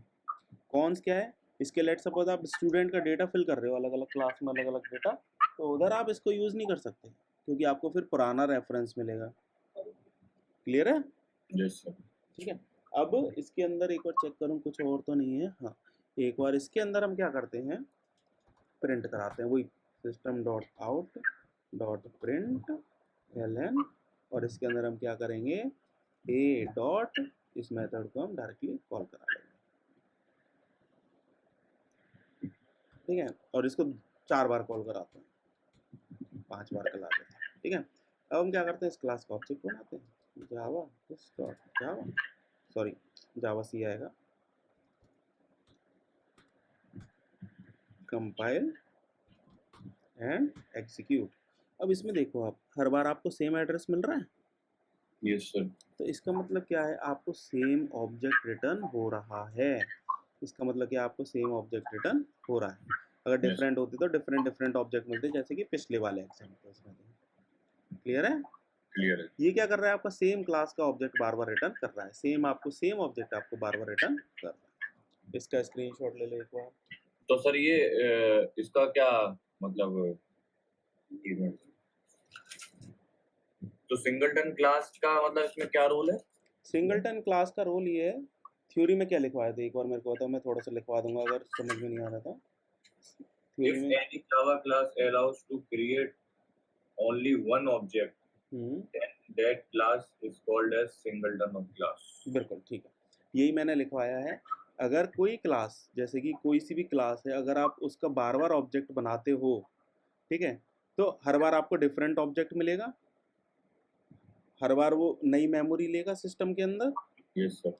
S2: कॉन्स क्या है इसके, लेट सपोज आप स्टूडेंट का डेटा फिल कर रहे हो अलग अलग क्लास में, अलग अलग डेटा, तो उधर आप इसको यूज़ नहीं कर सकते, क्योंकि आपको फिर पुराना रेफरेंस मिलेगा। क्लियर है?
S1: Yes sir.
S2: ठीक है। अब इसके अंदर एक बार चेक करूँ कुछ और तो नहीं है। हाँ, एक बार इसके अंदर हम क्या करते हैं, प्रिंट कराते हैं, वही system dot out dot print L, और इसके अंदर हम क्या करेंगे, ए डॉट, इस मेथड को हम डायरेक्टली कॉल करा लेंगे। ठीक है, और इसको 4 बार कॉल कराते हैं, 5 बार करा लेते हैं। ठीक है, अब हम क्या करते हैं, इस क्लास का ऑब्जेक्ट बनाते हैं, जावा जावा, सॉरी जावा सी आएगा, कंपाइल एंड एग्जीक्यूट। अब इसमें देखो, आप हर बार आपको सेम एड्रेस मिल रहा है,
S1: Yes sir.
S2: तो इसका मतलब क्या है, आपको सेम ऑब्जेक्ट रिटर्न हो रहा है। इसका मतलब क्या, आपको सेम ऑब्जेक्ट रिटर्न हो रहा है। अगर
S1: Yes.
S2: डिफरेंट होती तो डिफरेंट डिफरेंट ऑब्जेक्ट मिलते, जैसे कि पिछले वाले एग्जाम्पल्स में। क्लियर है?
S1: Clear है।
S2: ये क्या कर रहा है, आपका सेम क्लास का ऑब्जेक्ट बार बार रिटर्न कर रहा है, सेम ऑब्जेक्ट आपको बार बार रिटर्न कर रहा है। इसका स्क्रीनशॉट ले लो एक बार।
S1: तो सर ये इसका क्या मतलब, तो सिंगलटन क्लास का मतलब इसमें क्या रोल है?
S2: सिंगलटन क्लास का रोल ये है, थ्योरी में क्या लिखवाया था एक बार मेरे को बताओ, मैं थोड़ा सा लिखवा दूंगा अगर समझ में नहीं आ रहा था। थ्योरी
S1: If
S2: में
S1: any Java class allows to create only one object, then that class is called as singleton of class.
S2: बिल्कुल ठीक है, यही मैंने लिखवाया है। अगर कोई क्लास, जैसे कि कोई सी भी क्लास है, अगर आप उसका बार बार ऑब्जेक्ट बनाते हो, ठीक है, तो हर बार आपको डिफरेंट ऑब्जेक्ट मिलेगा, हर बार वो नई मेमोरी लेगा सिस्टम के अंदर।
S1: Yes sir.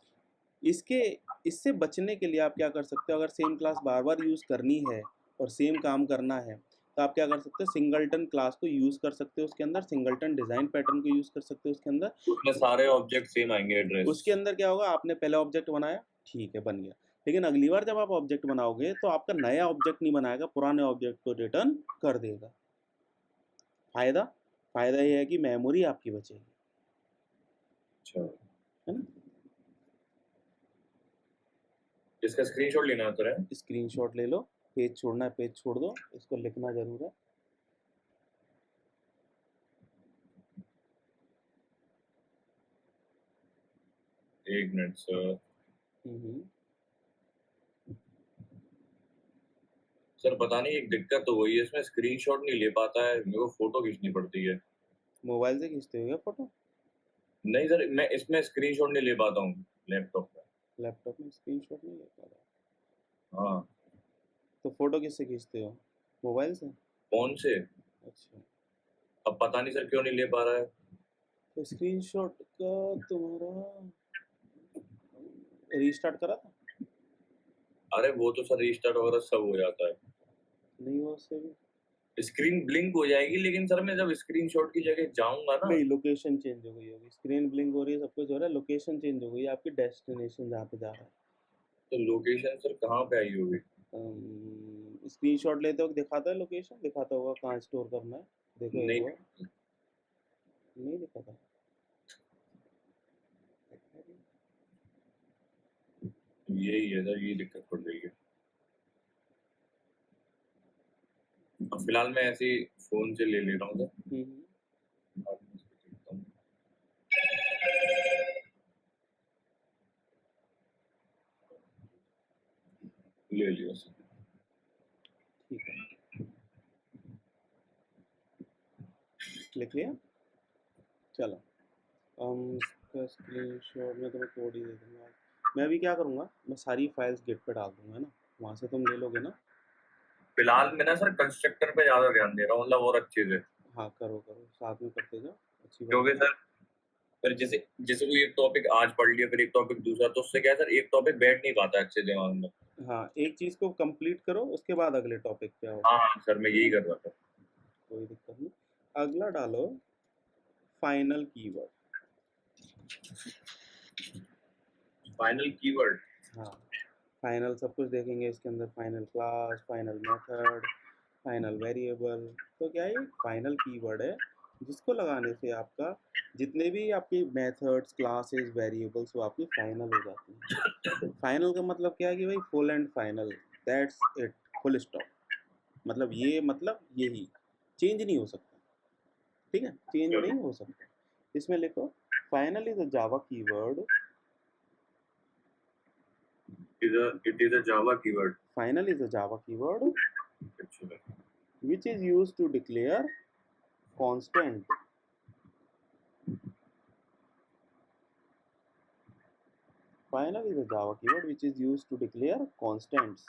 S2: इसके इससे बचने के लिए आप क्या कर सकते हो, अगर सेम क्लास बार बार यूज़ करनी है और सेम काम करना है, तो आप क्या कर सकते हो, सिंगलटन क्लास को यूज़ कर सकते हो, उसके अंदर सिंगलटन डिज़ाइन पैटर्न को यूज़ कर सकते हो उसके अंदर।
S1: उसमें सारे ऑब्जेक्ट सेम आएंगे एड्रेस।
S2: उसके अंदर क्या होगा, आपने पहला ऑब्जेक्ट बनाया, ठीक है बन गया, लेकिन अगली बार जब आप ऑब्जेक्ट बनाओगे तो आपका नया ऑब्जेक्ट नहीं बनाएगा, पुराने ऑब्जेक्ट को रिटर्न कर देगा। फायदा फायदा ये है कि मेमोरी आपकी बचेगी,
S1: अच्छा,
S2: है ना।
S1: इसका स्क्रीनशॉट लेना होता है।
S2: स्क्रीनशॉट ले लो, पेज छोड़ना है पेज छोड़ दो, इसको लिखना जरूर है।
S1: एक मिनट सर। सर पता नहीं एक दिक्कत तो वही है, इसमें स्क्रीनशॉट नहीं ले पाता है, मेरे को फोटो खींचनी पड़ती है।
S2: मोबाइल से खींचते हो क्या फोटो?
S1: नहीं सर, मैं इसमें स्क्रीनशॉट नहीं ले पाता हूँ लैपटॉप में।
S2: लैपटॉप में स्क्रीनशॉट नहीं ले पा रहा?
S1: हाँ।
S2: तो फोटो किससे खींचते हो? मोबाइल से?
S1: फोन से।
S2: अच्छा,
S1: अब पता नहीं सर क्यों नहीं ले पा रहा है।
S2: तो स्क्रीनशॉट का तुम्हारा रीस्टार्ट करा था?
S1: अरे वो तो सर रीस्टार्ट वगैरह सब हो जाता है।
S2: नहीं हुआ उससे भी?
S1: स्क्रीन ब्लिंक हो जाएगी, लेकिन सर मैं जब स्क्रीनशॉट की जगह जाऊंगा ना।
S2: नहीं, लोकेशन चेंज हो गई होगी, स्क्रीन ब्लिंक हो रही है, सब कुछ हो रहा है, लोकेशन चेंज हो गई है, आपकी डेस्टिनेशन जहाँ पे जा रहा है।
S1: तो लोकेशन सर कहाँ पे आई होगी?
S2: स्क्रीनशॉट लेते वक्त दिखाता है, लोकेशन दिखाता होगा कहाँ स्टोर करना है, देखो एक
S1: नहीं,
S2: बार। नहीं दिखाता?
S1: यही है सर, ये दिक्कत पड़ रही है। अब फिलहाल मैं ऐसे ही फोन से ले ले रहा हूँ सर। बाद में इसको देखता हूँ। ले लिया सर।
S2: ठीक है, लिख लिया? चलो, इसका स्क्रीनशॉट मैं तुम्हें कोड ही दे दूंगा। मैं अभी क्या करूँगा, मैं सारी फाइल्स गिट पे डाल दूंगा, है ना, वहाँ से तुम ले लोगे ना?
S1: फिलहाल मैं ना सर कंस्ट्रक्टर पे ज्यादा ध्यान दे रहा हूँ, मतलब और अच्छे से।
S2: हाँ, करो करो, साथ में करते जाओ, अच्छी बात
S1: क्योंकि
S2: है।
S1: सर फिर जैसे जैसे कोई एक टॉपिक आज पढ़ लिया, फिर एक टॉपिक दूसरा, तो उससे क्या है सर, एक टॉपिक बैठ नहीं पाता अच्छे दिमाग में।
S2: हाँ, एक चीज़ को कंप्लीट करो, उसके बाद अगले टॉपिक पे आओ।
S1: हाँ हाँ सर, मैं
S2: ठीक
S1: यही
S2: है,
S1: कर रहा था।
S2: कोई दिक्कत नहीं। अगला डालो फाइनल कीवर्ड।
S1: Final keyword.
S2: हाँ, फाइनल सब कुछ देखेंगे इसके अंदर, final class, final method, final variable. तो क्या है, एक फाइनल कीवर्ड है जिसको लगाने से आपका जितने भी आपकी मेथड्स, क्लासेस, वेरिएबल्स वो आपकी फाइनल हो जाती हैं। फाइनल का मतलब क्या है कि भाई full and final, that's it, full stop. मतलब ये, मतलब यही, चेंज नहीं हो सकता। ठीक है, चेंज नहीं हो सकता। इसमें लिखो final is a Java keyword.
S1: It is a Java keyword.
S2: Final is a Java keyword
S1: अच्छा।
S2: which is used to declare constant. Final is a Java keyword which is used to declare constants.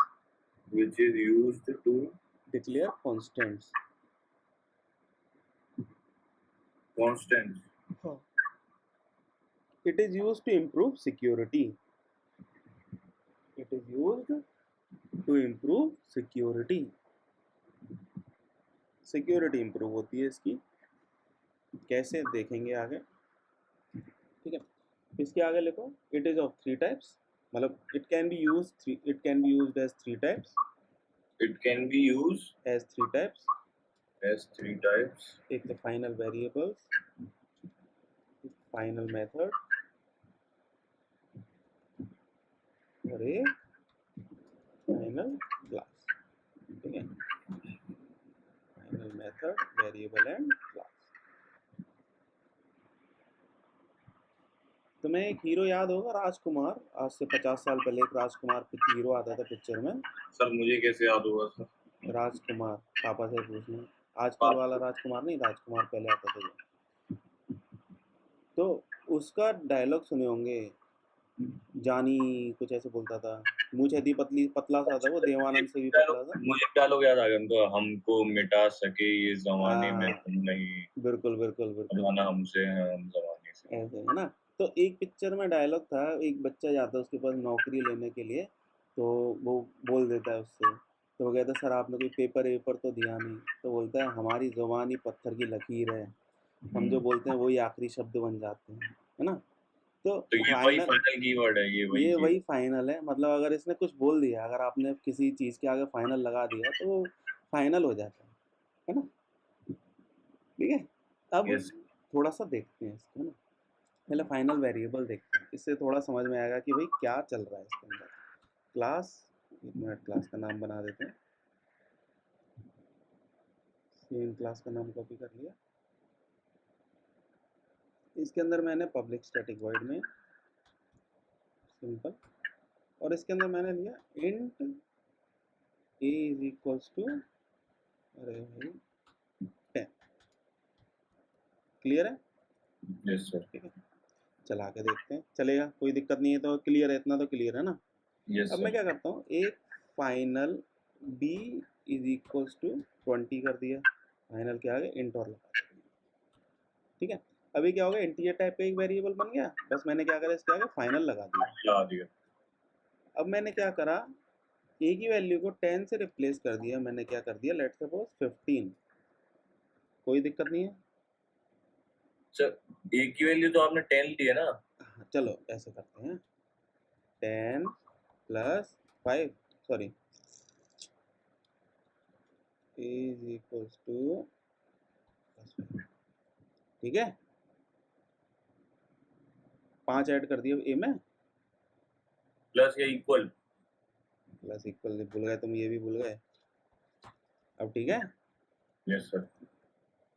S1: Which is used to
S2: Declare constants.
S1: constant.
S2: Huh. It is used to improve security. It is used to improve security. Security improve होती है इसकी, कैसे देखेंगे आगे। ठीक है, इसके आगे लिखो it is of three types, मतलब it can be use three, it can be used as three types,
S1: It can be used
S2: as three types.
S1: as three types.
S2: एक तो फाइनल वेरिएबल्स, फाइनल मेथड और एक final class. ठीक है, final method, variable and class. तुम्हें एक hero याद होगा, राजकुमार, आज से 50 साल पहले एक राजकुमार हीरो आता था पिक्चर में।
S1: सर मुझे कैसे याद होगा सर?
S2: राजकुमार, पापा से पूछना, आजकल
S1: आप
S2: वाला राजकुमार नहीं, राजकुमार पहले आता था जो। तो उसका डायलॉग सुने होंगे, जानी कुछ ऐसे बोलता था, मुँह छेदी पतली पतला सा था वो, देवानंद से भी पतला था।
S1: मुझे डायलॉग याद आ गया उनको, हमको मिटा सके ये जमाने में
S2: हाँ,
S1: हम नहीं,
S2: बिल्कुल बिल्कुल बिल्कुल,
S1: जमाना हमसे है हम जमाने से।
S2: ऐसे है ना। तो एक पिक्चर में डायलॉग था, एक बच्चा जाता है उसके पास नौकरी लेने के लिए, तो वो बोल देता है उससे, तो वो कहता है सर आपने कोई पेपर वेपर तो दिया नहीं, तो बोलता है हमारी ज़ुबानी पत्थर की लकीर है, हम जो बोलते हैं वही आखिरी शब्द बन जाते हैं, है ना। तो
S1: तो ये वही
S2: फाइनल,
S1: फाइनल कीवर्ड है, ये वही
S2: ये
S1: चीज।
S2: वही फाइनल है, मतलब अगर इसने कुछ बोल दिया, अगर आपने किसी चीज़ के आगे फाइनल लगा दिया तो वो फाइनल हो जाता है ना। ठीक है, अब
S1: यस।
S2: थोड़ा सा देखते हैं इसको, है ना। पहले फाइनल वेरिएबल देखते हैं, इससे थोड़ा समझ में आएगा कि भाई क्या चल रहा है इसके अंदर। क्लास, एक मिनट, क्लास का नाम बना देते हैं, सेम क्लास का नाम कॉपी कर लिया। इसके अंदर मैंने public static void main simple. और इसके अंदर मैंने लिया int a is equals to, अरे भाई 10। क्लियर है?
S1: Yes sir.
S2: ठीक है, चला के देखते हैं, चलेगा, कोई दिक्कत नहीं है। तो क्लियर है, इतना तो क्लियर है ना।
S1: यस
S2: अब मैं
S1: सर।
S2: क्या करता हूँ, एक final b is equals to 20 कर दिया, फाइनल के आगे इंट और लगा दिया। ठीक है, अभी क्या होगा, इंटीजर टाइप का एक वेरिएबल बन गया, बस मैंने क्या करा, इसके आगे फाइनल लगा दिया। अब मैंने क्या करा, a की वैल्यू को 10 से रिप्लेस कर दिया, मैंने क्या कर दिया, लेट्स सपोज 15। कोई दिक्कत नहीं है
S1: सर। a की वैल्यू तो आपने 10 ली है ना।
S2: चलो ऐसे करते हैं, 10 plus 5, sorry, is equals to, ठीक है, 5 ऐड कर दिया a में,
S1: प्लस या इक्वल।
S2: प्लस इक्वल भूल गए तुम, ये भी भूल गए। अब ठीक है,
S1: यस सर।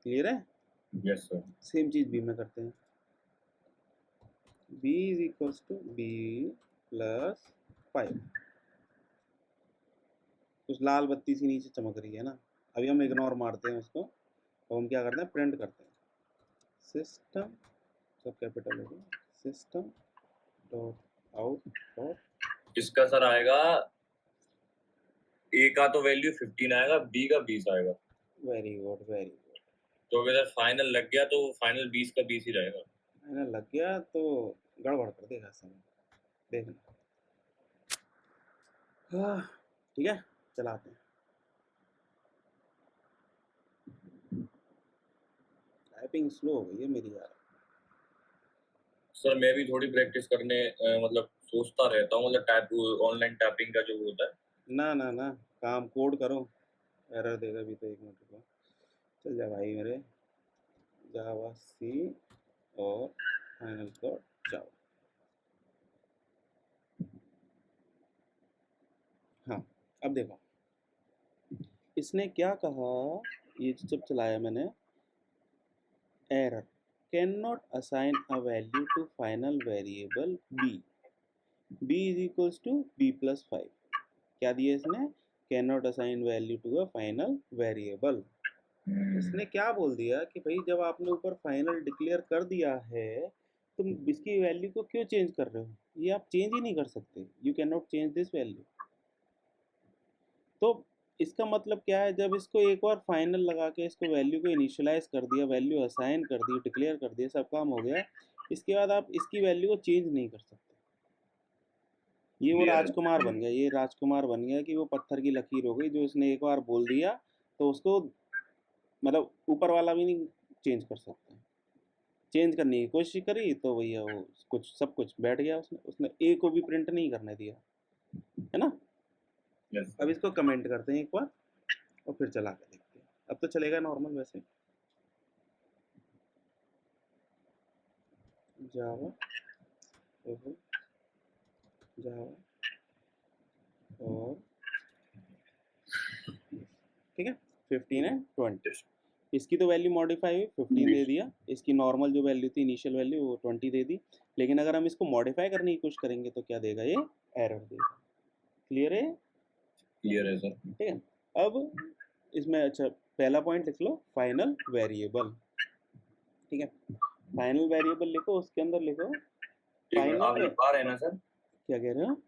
S2: क्लियर है?
S1: Yes sir.
S2: सेम चीज b में करते हैं, b is equals to b plus 5। कुछ लाल बत्ती सी नीचे चमक रही है ना, अभी हम इग्नोर मारते हैं उसको, तो हम क्या करते हैं, प्रिंट करते हैं, सिस्टम, सब कैपिटल होगा, सिस्टम डॉट आउट डॉट।
S1: इसका सर आएगा, a का तो वैल्यू 15 आएगा, b का 20 आएगा।
S2: Very good, very good.
S1: तो अगर फाइनल लग गया तो फाइनल 20 का 20 ही रहेगा।
S2: फाइनल लग गया तो गड़बड़ कर देगा समय, देखना। हाँ, ठीक है, चलाते हैं। टाइपिंग स्लो हो गई है मेरी यार।
S1: सर मैं भी थोड़ी प्रैक्टिस करने मतलब सोचता रहता हूँ, मतलब टाइप ऑनलाइन टाइपिंग का जो होता है।
S2: ना ना ना, काम कोड करो, एरर देगा भी तो, 1 मिनट रुको, चल जा भाई मेरे, जावा सी और फाइनल डॉट जावा। हाँ, अब देखो इसने क्या कहा, ये जब चलाया मैंने, error, can not assign a value to final variable b, b is equals to b plus 5। क्या दिया इसने, can not assign value to a final variable. इसने क्या बोल दिया कि भाई जब आपने ऊपर फाइनल डिक्लेयर कर दिया है, तुम इसकी वैल्यू को क्यों चेंज कर रहे हो, ये आप चेंज ही नहीं कर सकते, you can not change this value. तो इसका मतलब क्या है, जब इसको एक बार फाइनल लगा के इसको वैल्यू को इनिशियलाइज कर दिया, वैल्यू असाइन कर दी, डिक्लेयर कर दिया, सब काम हो गया, इसके बाद आप इसकी वैल्यू को चेंज नहीं कर सकते। ये वो राजकुमार बन गया, ये राजकुमार बन गया कि वो पत्थर की लकीर हो गई, जो इसने एक बार बोल दिया तो उसको मतलब ऊपर वाला भी नहीं चेंज कर सकता। चेंज करने की कोशिश करी तो भैया वो कुछ सब कुछ बैठ गया, उसने उसने ए को भी प्रिंट नहीं करने दिया, है ना।
S1: yes,
S2: अब इसको कमेंट करते हैं एक बार और फिर चला के देखते हैं, अब तो चलेगा नॉर्मल वैसे। जावा जावा और ठीक है, 15 है 20, इसकी तो वैल्यू मॉडिफाई हुई, 15 दे दिया, इसकी नॉर्मल जो वैल्यू थी इनिशियल वैल्यू वो 20 दे दी। लेकिन अगर हम इसको मॉडिफाई करने की कोशिश करेंगे तो क्या देगा, ये एरर देगा। क्लियर है?
S1: क्लियर है सर।
S2: ठीक है, अब इसमें अच्छा पहला पॉइंट लिख लो, फाइनल वेरिएबल। ठीक है, फाइनल वेरिएबल लिखो, उसके अंदर लिखो फाइनल।
S1: आप लिख पा रहे हैं ना सर?
S2: क्या कह रहे हो?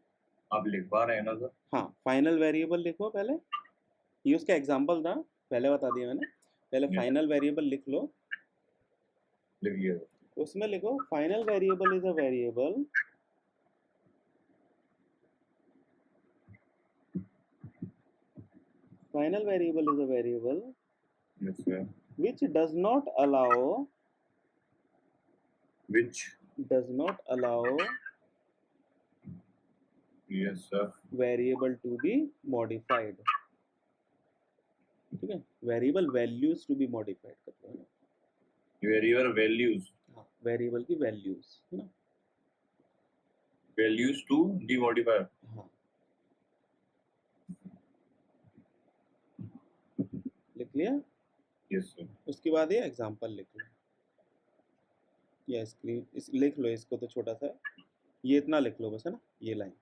S1: आप लिख पा रहे हैं ना सर?
S2: हाँ, फाइनल वेरिएबल लिखो पहले, ये उसका एग्जांपल था, पहले बता दिया मैंने। पहले फाइनल वेरिएबल लिख लो,
S1: लिखिए।
S2: उसमें लिखो final variable is a variable final variable is a variable
S1: yes sir,
S2: which does not allow
S1: which yes sir,
S2: variable to be modified। ठीक है, variable values to be modified करते हैं ना,
S1: variable values,
S2: हाँ, वेरिएबल की values है ना,
S1: values to be modified।
S2: हाँ, लिख लिया।
S1: yes sir,
S2: उसके बाद ये एग्जांपल लिख लो, या स्क्रीन इस लिख लो, इसको तो छोटा सा ये इतना लिख लो बस, है ना, ये लाइन,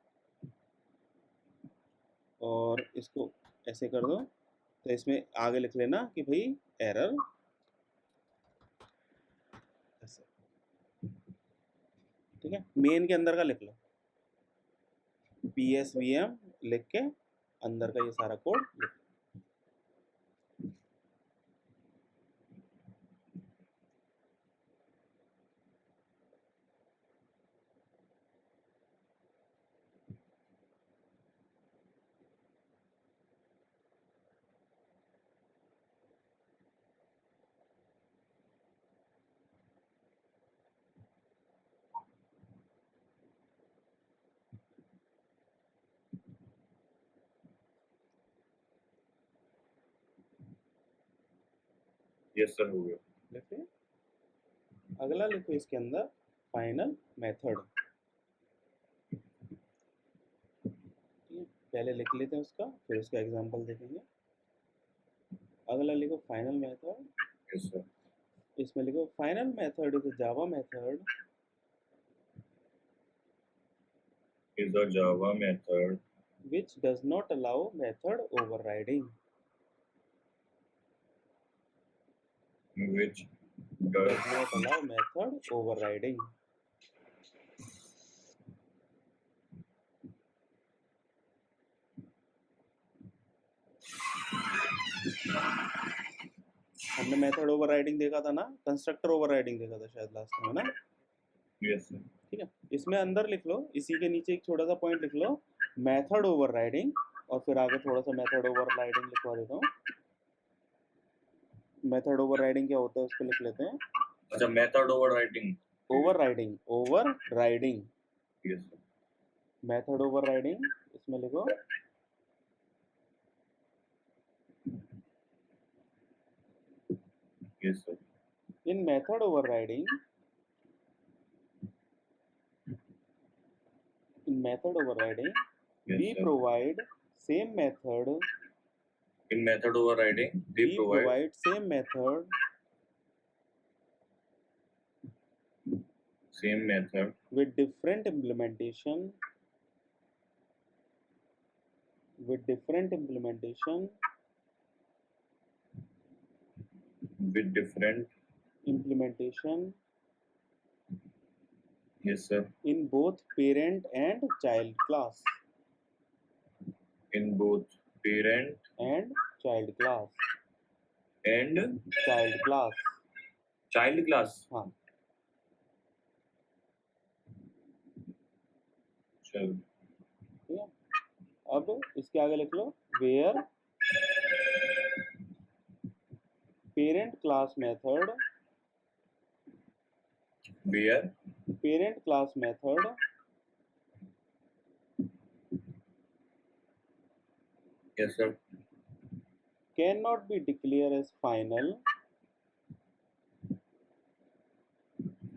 S2: और इसको ऐसे कर दो। तो इसमें आगे लिख लेना कि भाई एरर ऐसे, ठीक है। मेन के अंदर का लिख लो, PSVM लिख के अंदर का ये सारा कोड लिख लो।
S1: यस सर, हो गया।
S2: लिखे, अगला लिखो इसके अंदर फाइनल मेथड। पहले लिख लेते हैं उसका, फिर उसका एग्जांपल देखेंगे। अगला लिखो फाइनल मेथड।
S1: Yes sir.
S2: इसमें लिखो final method is a Java method
S1: is a Java method
S2: which does not allow method overriding.
S1: which
S2: Does
S1: does
S2: not allow method overriding. हमने मेथड ओवरराइडिंग देखा था ना, कंस्ट्रक्टर ओवरराइडिंग देखा था शायद last में, है ना।
S1: Yes sir.
S2: ठीक है, इसमें अंदर लिख लो, इसी के नीचे एक छोटा सा पॉइंट लिख लो, मेथड ओवरराइडिंग, और फिर आगे थोड़ा सा मेथड ओवरराइडिंग लिखवा देता हूँ। मेथड ओवरराइडिंग क्या होता है उसको लिख लेते हैं।
S1: अच्छा, method overriding.
S2: Overriding, overriding,
S1: yes sir.
S2: Method overriding इसमें लिखो
S1: yes sir.
S2: in method overriding,
S1: Yes,
S2: we
S1: sir.
S2: provide same method,
S1: In method overriding, they
S2: we
S1: provide
S2: provide same method
S1: same method
S2: with different implementation, with different implementation,
S1: with different.
S2: implementation
S1: Yes, sir.
S2: in both parent and child class,
S1: In both parent
S2: and child class,
S1: and
S2: child class,
S1: child class.
S2: हाँ।
S1: चलो।
S2: ठीक है, अब इसके आगे लिख लो where parent class method,
S1: Where
S2: parent class method
S1: yes, sir.
S2: cannot be declared as final,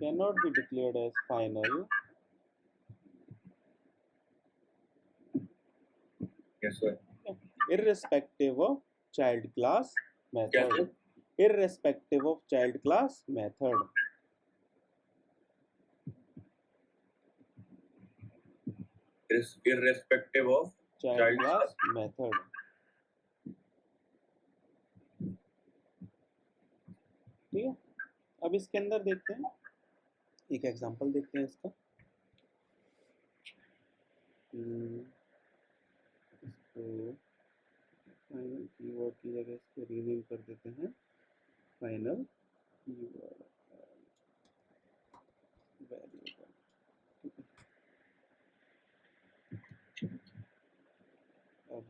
S2: cannot be declared as final
S1: Yes, sir.
S2: irrespective of child class
S1: Yes,
S2: method,
S1: sir.
S2: irrespective of child class method,
S1: Irrespective of
S2: child class method। ठीक है, अब इसके अंदर देखते हैं, एक example देखते हैं इसका। इसको फाइनल कीवर्ड की जगह इसको रीनेम कर देते हैं फाइनल कीवर्ड वेरिएबल। अब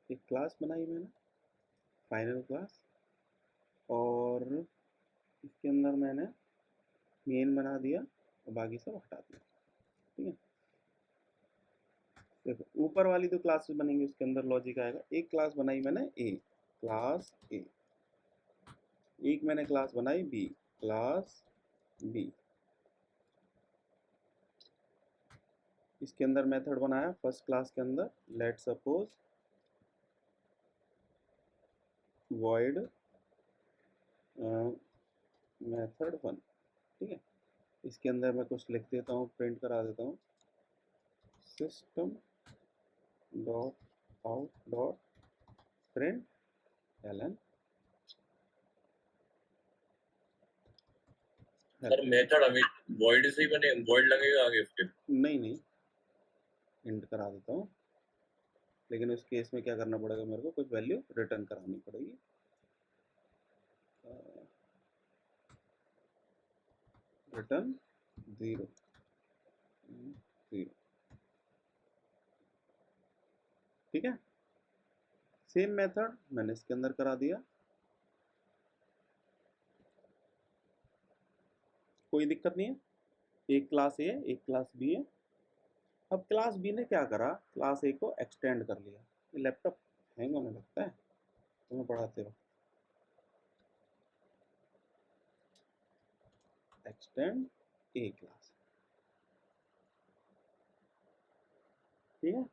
S2: एक क्लास बनाई मैंने, फाइनल क्लास, और इसके अंदर मैंने मेन बना दिया और बाकी सब हटा दिया। ठीक है, देखो ऊपर वाली जो क्लासेस बनेंगी उसके अंदर लॉजिक आएगा। एक क्लास बनाई मैंने ए, क्लास ए, एक मैंने क्लास बनाई बी, क्लास बी। इसके अंदर मेथड बनाया फर्स्ट क्लास के अंदर, लेट सपोज void मेथड 1, ठीक है। इसके अंदर मैं कुछ लिख देता हूँ, प्रिंट करा देता हूँ, system dot out dot print ln.
S1: Sir method हमें void से ही बने, void लगेगा आगे उसके?
S2: नहीं, इंट करा देता हूँ, लेकिन उस केस में क्या करना पड़ेगा, मेरे को कुछ वैल्यू रिटर्न करानी पड़ेगी। रिटर्न 0 0, ठीक है। सेम मेथड मैंने इसके अंदर करा दिया, कोई दिक्कत नहीं है। एक क्लास ए एक क्लास बी है। अब क्लास बी ने क्या करा, क्लास ए को एक्सटेंड कर लिया। ये लैपटॉप हैंग होने लगता है तुम्हें पढ़ाते वक्त। एक्सटेंड ए क्लास, ठीक है,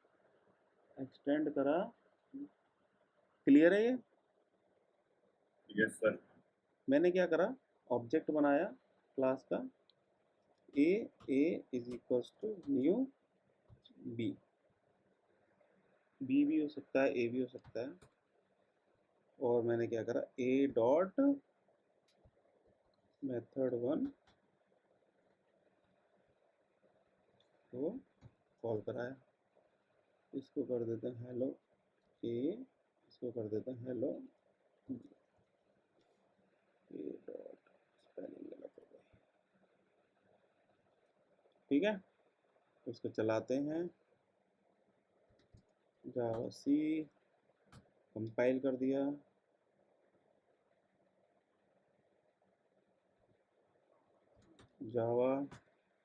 S2: एक्सटेंड करा। क्लियर है ये?
S1: Yes sir.
S2: मैंने क्या करा, ऑब्जेक्ट बनाया क्लास का, A is equals to new B, B भी हो सकता है, ए भी हो सकता है। और मैंने क्या करा, ए डॉट मेथड 1 को कॉल कराया। इसको कर देते हैं हेलो ए, इसको कर देते हैं hello B. A dot spelling गलत हो गई, ठीक है। उसको चलाते हैं, जावा सी कंपाइल कर दिया, जावा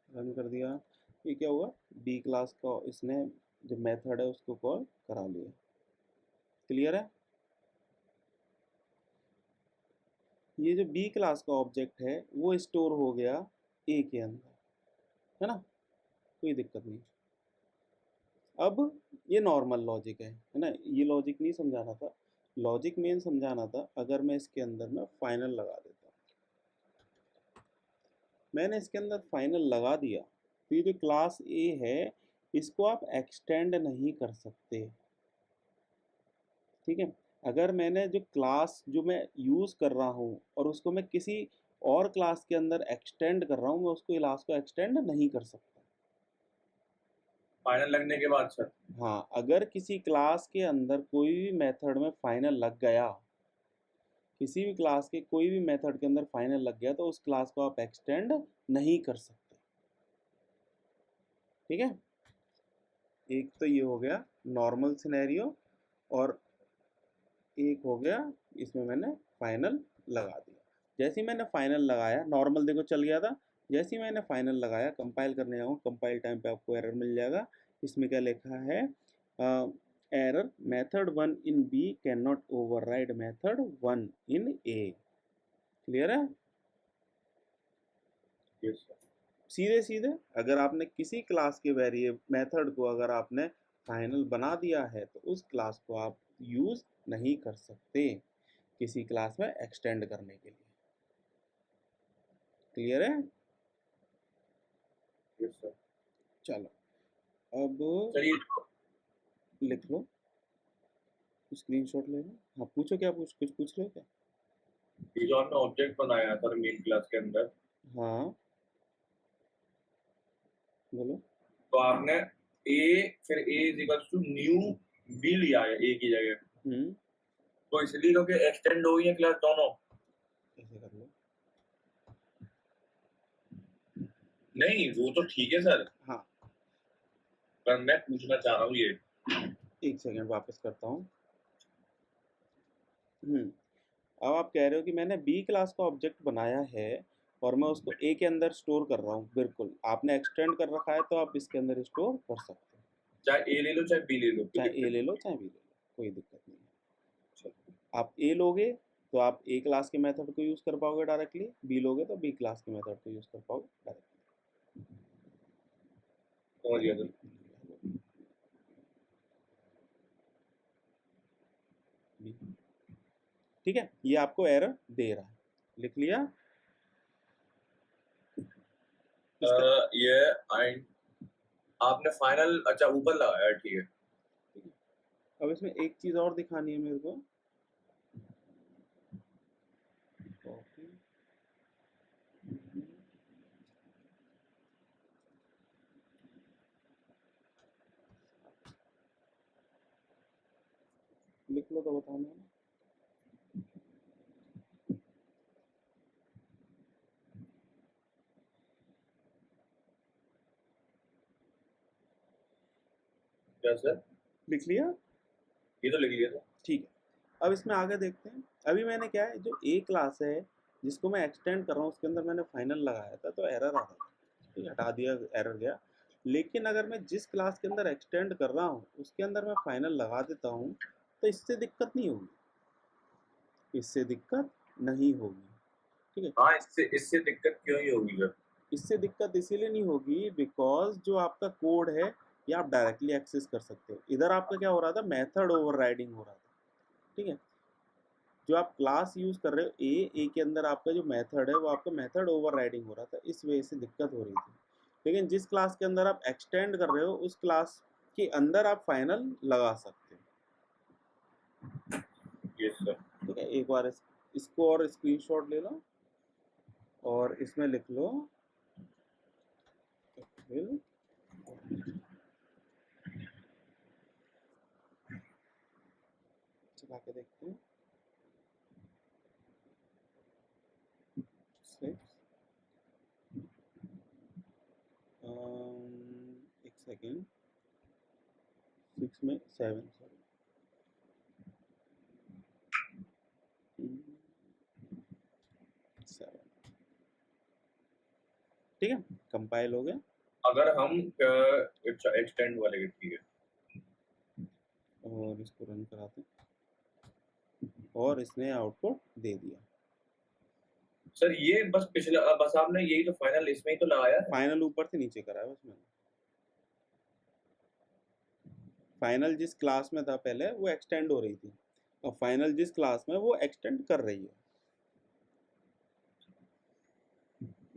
S2: रन कर दिया। ये क्या हुआ, बी क्लास का इसने जो मेथड है उसको कॉल करा लिया। क्लियर है? ये जो बी क्लास का ऑब्जेक्ट है वो स्टोर हो गया ए के अंदर, है ना, कोई दिक्कत नहीं। अब ये नॉर्मल लॉजिक है ना, ये लॉजिक नहीं समझाना था, लॉजिक मेन समझाना था। अगर मैं इसके अंदर में फाइनल लगा देता, मैंने इसके अंदर फाइनल लगा दिया, तो ये जो क्लास ए है इसको आप एक्सटेंड नहीं कर सकते, ठीक है। अगर मैंने जो क्लास जो मैं यूज़ कर रहा हूँ और उसको मैं किसी और क्लास के अंदर एक्सटेंड कर रहा हूँ, मैं उसको क्लास को एक्सटेंड नहीं कर सकता।
S1: फाइनल लगने के बाद सर?
S2: हाँ, अगर किसी क्लास के अंदर कोई भी मेथड में फाइनल लग गया, किसी भी क्लास के कोई भी मेथड के अंदर फाइनल लग गया, तो उस क्लास को आप एक्सटेंड नहीं कर सकते, ठीक है। एक तो ये हो गया नॉर्मल सिनेरियो, और एक हो गया इसमें मैंने फाइनल लगा दिया। जैसे ही मैंने फाइनल लगाया, नॉर्मल देखो चल गया था, जैसे ही मैंने फाइनल लगाया, कंपाइल करने जाऊँ, कंपाइल टाइम पे आपको एरर मिल जाएगा। इसमें क्या लिखा है, error method 1 in B cannot override method 1 in A. Clear है?
S1: Yes sir.
S2: सीधे सीधे अगर आपने किसी क्लास के वेरिएबल मेथड को अगर आपने फाइनल बना दिया है, तो उस क्लास को आप यूज़ नहीं कर सकते किसी क्लास में एक्सटेंड करने के लिए। क्लियर है?
S1: Yes sir.
S2: चलो अब
S1: चलिए
S2: लिख लो, स्क्रीनशॉट ले लो। हाँ पूछो, क्या कुछ पूछ रहे हो क्या?
S1: ये जो आपने ऑब्जेक्ट बनाया सर मेन क्लास के अंदर,
S2: हाँ बोलो।
S1: तो आपने ए फिर A is equal to new B लिया है ए की जगह, तो इसलिए क्योंकि एक्सटेंड हो गई है क्लास दोनों।
S2: ऐसे कर लो।
S1: नहीं वो तो ठीक है सर,
S2: हाँ
S1: पर मैं पूछना चाह रहा हूँ ये।
S2: एक सेकेंड वापस करता हूँ। अब आप कह रहे हो कि मैंने बी क्लास का ऑब्जेक्ट बनाया है और मैं उसको ए के अंदर स्टोर कर रहा हूँ। बिल्कुल, आपने एक्सटेंड कर रखा है तो आप इसके अंदर स्टोर कर सकते हो।
S1: चाहे ए ले लो चाहे बी ले लो,
S2: चाहे ए ले लो चाहे बी ले लो, कोई दिक्कत नहीं है। आप ए लोगे तो आप ए क्लास के मेथड को यूज़ कर पाओगे डायरेक्टली, बी लोगे तो बी क्लास के मेथड को यूज़ कर पाओगे डायरेक्टली।
S1: समझ गया सर।
S2: ठीक है, ये आपको एरर दे रहा है, लिख लिया।
S1: ये आपने फाइनल अच्छा ऊपर लगाया, ठीक है।
S2: अब इसमें एक चीज और दिखानी है मेरे को, कॉपी, लिख लो तो बताना।
S1: क्या सर?
S2: लिख लिया,
S1: ये तो लिख लिया था।
S2: ठीक है। अब इसमें आगे देखते हैं। अभी मैंने क्या है, जो ए क्लास है जिसको मैं एक्सटेंड कर रहा हूँ उसके अंदर मैंने फाइनल लगाया था तो एरर आ रहा था, ठीक है, हटा दिया, एरर गया। लेकिन अगर मैं जिस क्लास के अंदर एक्सटेंड कर रहा हूँ उसके अंदर मैं फाइनल लगा देता हूँ तो इससे दिक्कत नहीं होगी, इससे दिक्कत नहीं होगी, ठीक है।
S1: हाँ, इससे दिक्कत क्यों ही होगी सर?
S2: इससे दिक्कत इसीलिए नहीं होगी बिकॉज जो आपका कोड है ये आप डायरेक्टली एक्सेस कर सकते हो। इधर आपका क्या हो रहा था, मेथड ओवरराइडिंग हो रहा था, ठीक है। जो आप क्लास यूज कर रहे हो ए के अंदर आपका जो मेथड है वो आपका मेथड ओवरराइडिंग हो रहा था, इस वजह से दिक्कत हो रही थी। लेकिन जिस क्लास के अंदर आप एक्सटेंड कर रहे हो उस क्लास के अंदर आप फाइनल लगा सकते हो,
S1: यस सर।
S2: ठीक है। एक बार इसको और स्क्रीनशॉट ले लो और इसमें लिख लो चला के देखते हैं। 6 एक सेकेंड, 6 में 7 सॉरी, ठीक है, कंपाइल हो गया।
S1: अगर हम एक्सटेंड वाले के, ठीक है,
S2: और इसको रन कराते और इसने आउटपुट दे दिया।
S1: सर ये बस पिछला, बस आपने यही तो फाइनल इसमें ही तो लगाया है।
S2: फाइनल ऊपर से नीचे करा है बस मैंने। फाइनल जिस क्लास में था पहले वो एक्सटेंड हो रही थी और फाइनल जिस क्लास में वो एक्सटेंड कर रही है।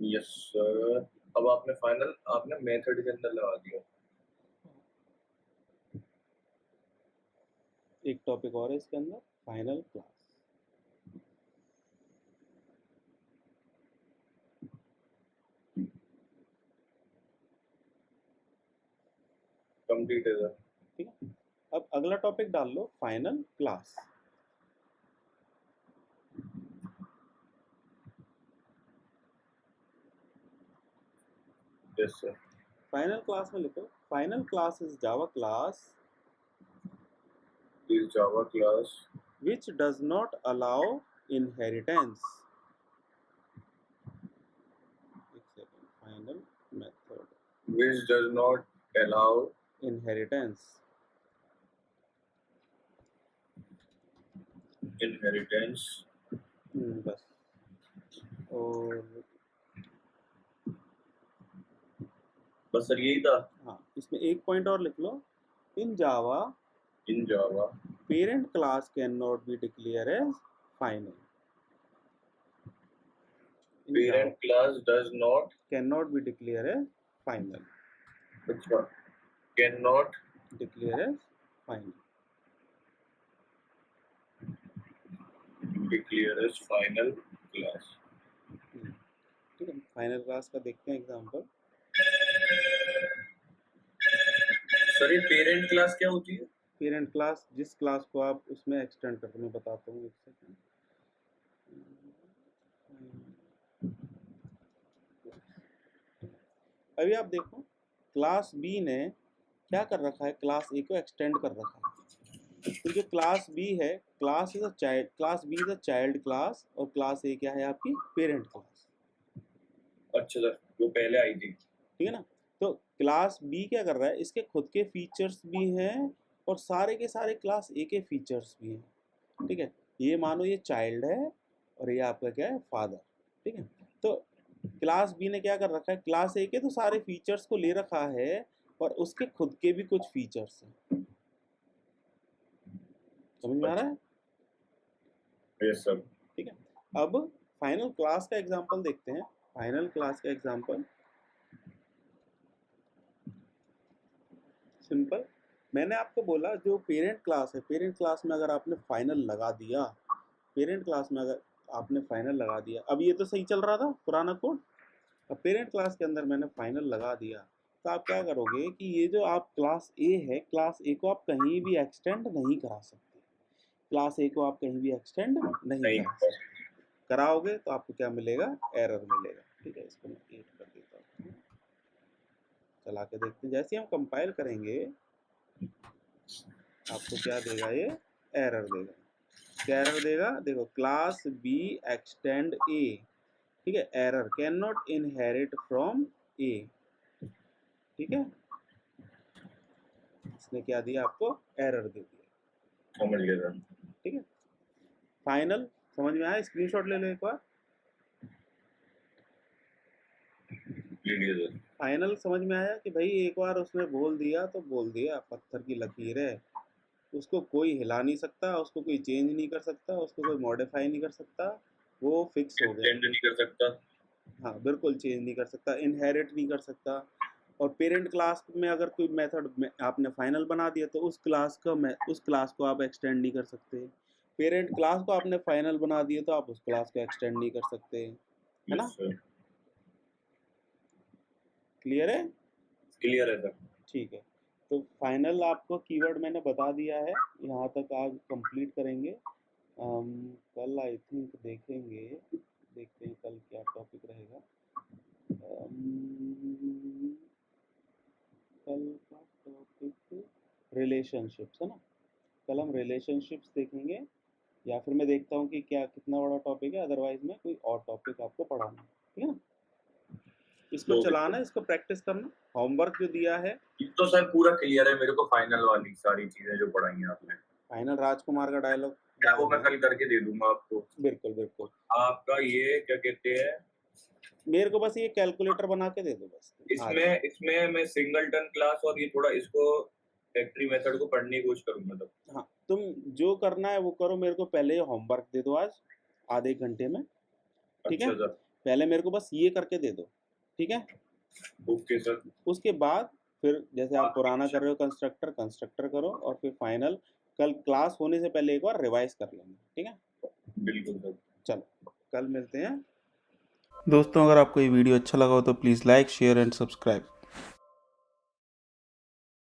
S1: Yes sir. अब आपने फाइनल आपने मेथड के अंदर लगा दिया।
S2: एक टॉपिक और है इसके अंदर, फाइनल क्लास।
S1: कंप्लीट है सर।
S2: ठीक है, अब अगला टॉपिक डाल लो, final class.
S1: Yes sir.
S2: Final class में लिखो, final class is Java class
S1: is Java class
S2: which does not allow inheritance. Final method
S1: which does not allow
S2: inheritance.
S1: inheritance।
S2: बस। और
S1: बस सर यही था।
S2: हाँ, इसमें एक पॉइंट और लिख लो, इन जावा parent class cannot be declared as final.
S1: Parent class does not
S2: cannot be declared as final.
S1: cannot
S2: declare as final.
S1: declare as final class।
S2: ठीक है, फाइनल क्लास का देखते हैं एग्जांपल।
S1: सर ये पेरेंट क्लास क्या होती है?
S2: पेरेंट क्लास जिस क्लास को आप उसमें एक्सटेंड करते, मैं बताता हूँ एक सेकंड। अभी आप देखो, क्लास बी ने क्या कर रखा है, क्लास ए को एक्सटेंड कर रखा है। तो जो क्लास बी है, class is a child, class B is a child class और क्लास ए क्या है आपकी पेरेंट क्लास।
S1: अच्छा सर, वो पहले आई थी,
S2: ठीक है ना। तो क्लास बी क्या कर रहा है, इसके खुद के फीचर्स भी हैं और सारे के सारे क्लास ए के फीचर्स भी हैं, ठीक है। ये मानो ये चाइल्ड है और ये आपका क्या है, फादर, ठीक है। तो क्लास बी ने क्या कर रखा है, क्लास ए के तो सारे फीचर्स को ले रखा है और उसके खुद के भी कुछ फीचर्स हैं। समझ में आ रहा है?
S1: Yes sir.
S2: ठीक है, अब फाइनल क्लास का एग्जांपल देखते हैं। फाइनल क्लास का एग्जांपल सिंपल, मैंने आपको बोला जो पेरेंट क्लास है, पेरेंट क्लास में अगर आपने फाइनल लगा दिया, पेरेंट क्लास में अगर आपने फाइनल लगा दिया, अब ये तो सही चल रहा था पुराना कोड, अब पेरेंट क्लास के अंदर मैंने फाइनल लगा दिया, तो आप क्या करोगे कि ये जो आप क्लास ए है, क्लास ए को आप कहीं भी एक्सटेंड नहीं करा सकते, क्लास ए को आप कहीं भी एक्सटेंड नहीं करा सकते, कराओगे तो आपको क्या मिलेगा, एरर मिलेगा। ठीक है, इसको मैं 8 कर देता हूँ, चला के देखते हैं। जैसे हम कंपाइल करेंगे आपको क्या देगा, ये एरर देगा। क्या एरर देगा, देखो क्लास बी एक्सटेंड ए, ठीक है, error can not inherit from A. ठीक है, इसने क्या दिया आपको, एरर दे दिया।
S1: समझ गया सर।
S2: ठीक है, फाइनल समझ में आया, स्क्रीनशॉट ले लो एक बार। फाइनल समझ में आया कि भाई एक बार उसने बोल दिया तो बोल दिया, पत्थर की लकीर है, उसको कोई हिला नहीं सकता, उसको कोई चेंज नहीं कर सकता, उसको कोई मॉडिफाई नहीं कर सकता, वो फिक्स हो गया।
S1: चेंज नहीं कर सकता,
S2: हाँ बिल्कुल चेंज नहीं कर सकता, इनहेरिट नहीं कर सकता। और पेरेंट क्लास में अगर कोई मेथड में आपने फाइनल बना दिया तो उस क्लास को आप एक्सटेंड नहीं कर सकते। पेरेंट क्लास को आपने फाइनल बना दिया तो आप उस क्लास को एक्सटेंड नहीं कर सकते, है ना। क्लियर है,
S1: क्लियर है सर।
S2: ठीक है, तो फाइनल आपको कीवर्ड मैंने बता दिया है, यहाँ तक आज कंप्लीट करेंगे। कल आई थिंक देखेंगे, देखते हैं कल क्या टॉपिक रहेगा। कल का टॉपिक रिलेशनशिप्स है ना, कल हम रिलेशनशिप्स देखेंगे, या फिर मैं देखता हूँ कि क्या कितना बड़ा टॉपिक है, अदरवाइज मैं कोई और टॉपिक आपको पढ़ाऊंगा। ठीक है ना, इसको चलाना, इसको प्रैक्टिस करना, होमवर्क जो दिया है
S1: तो सर पूरा क्लियर है मेरे को, फाइनल वाली सारी चीजें जो पढ़ाई हैं आपने।
S2: फाइनल राजकुमार का डायलॉग
S1: क्या वो मैं कल करके दे दूंगा आपको।
S2: बिल्कुल बिल्कुल,
S1: आपका ये क्या कहते हैं,
S2: मेरे को बस ये कैलकुलेटर बना के दे दो बस।
S1: इसमें मैं सिंगलटन क्लास और ये थोड़ा इसको फैक्ट्री मेथड को पढ़ने की कोशिश करूंगा तब।
S2: हाँ, तुम जो करना है वो करो, मेरे को पहले ये होमवर्क दे दो आज आधे घंटे में। ठीक है, पहले मेरे को बस ये करके दे दो। ठीक है,
S1: ओके सर।
S2: उसके बाद फिर जैसे आप पुराना कर रहे हो कंस्ट्रक्टर करो, और फिर फाइनल कल क्लास होने से पहले एक बार रिवाइज कर लेंगे। ठीक है,
S1: बिल्कुल सर।
S2: चलो कल मिलते हैं दोस्तों। अगर आपको ये वीडियो अच्छा लगा हो तो please like share and subscribe.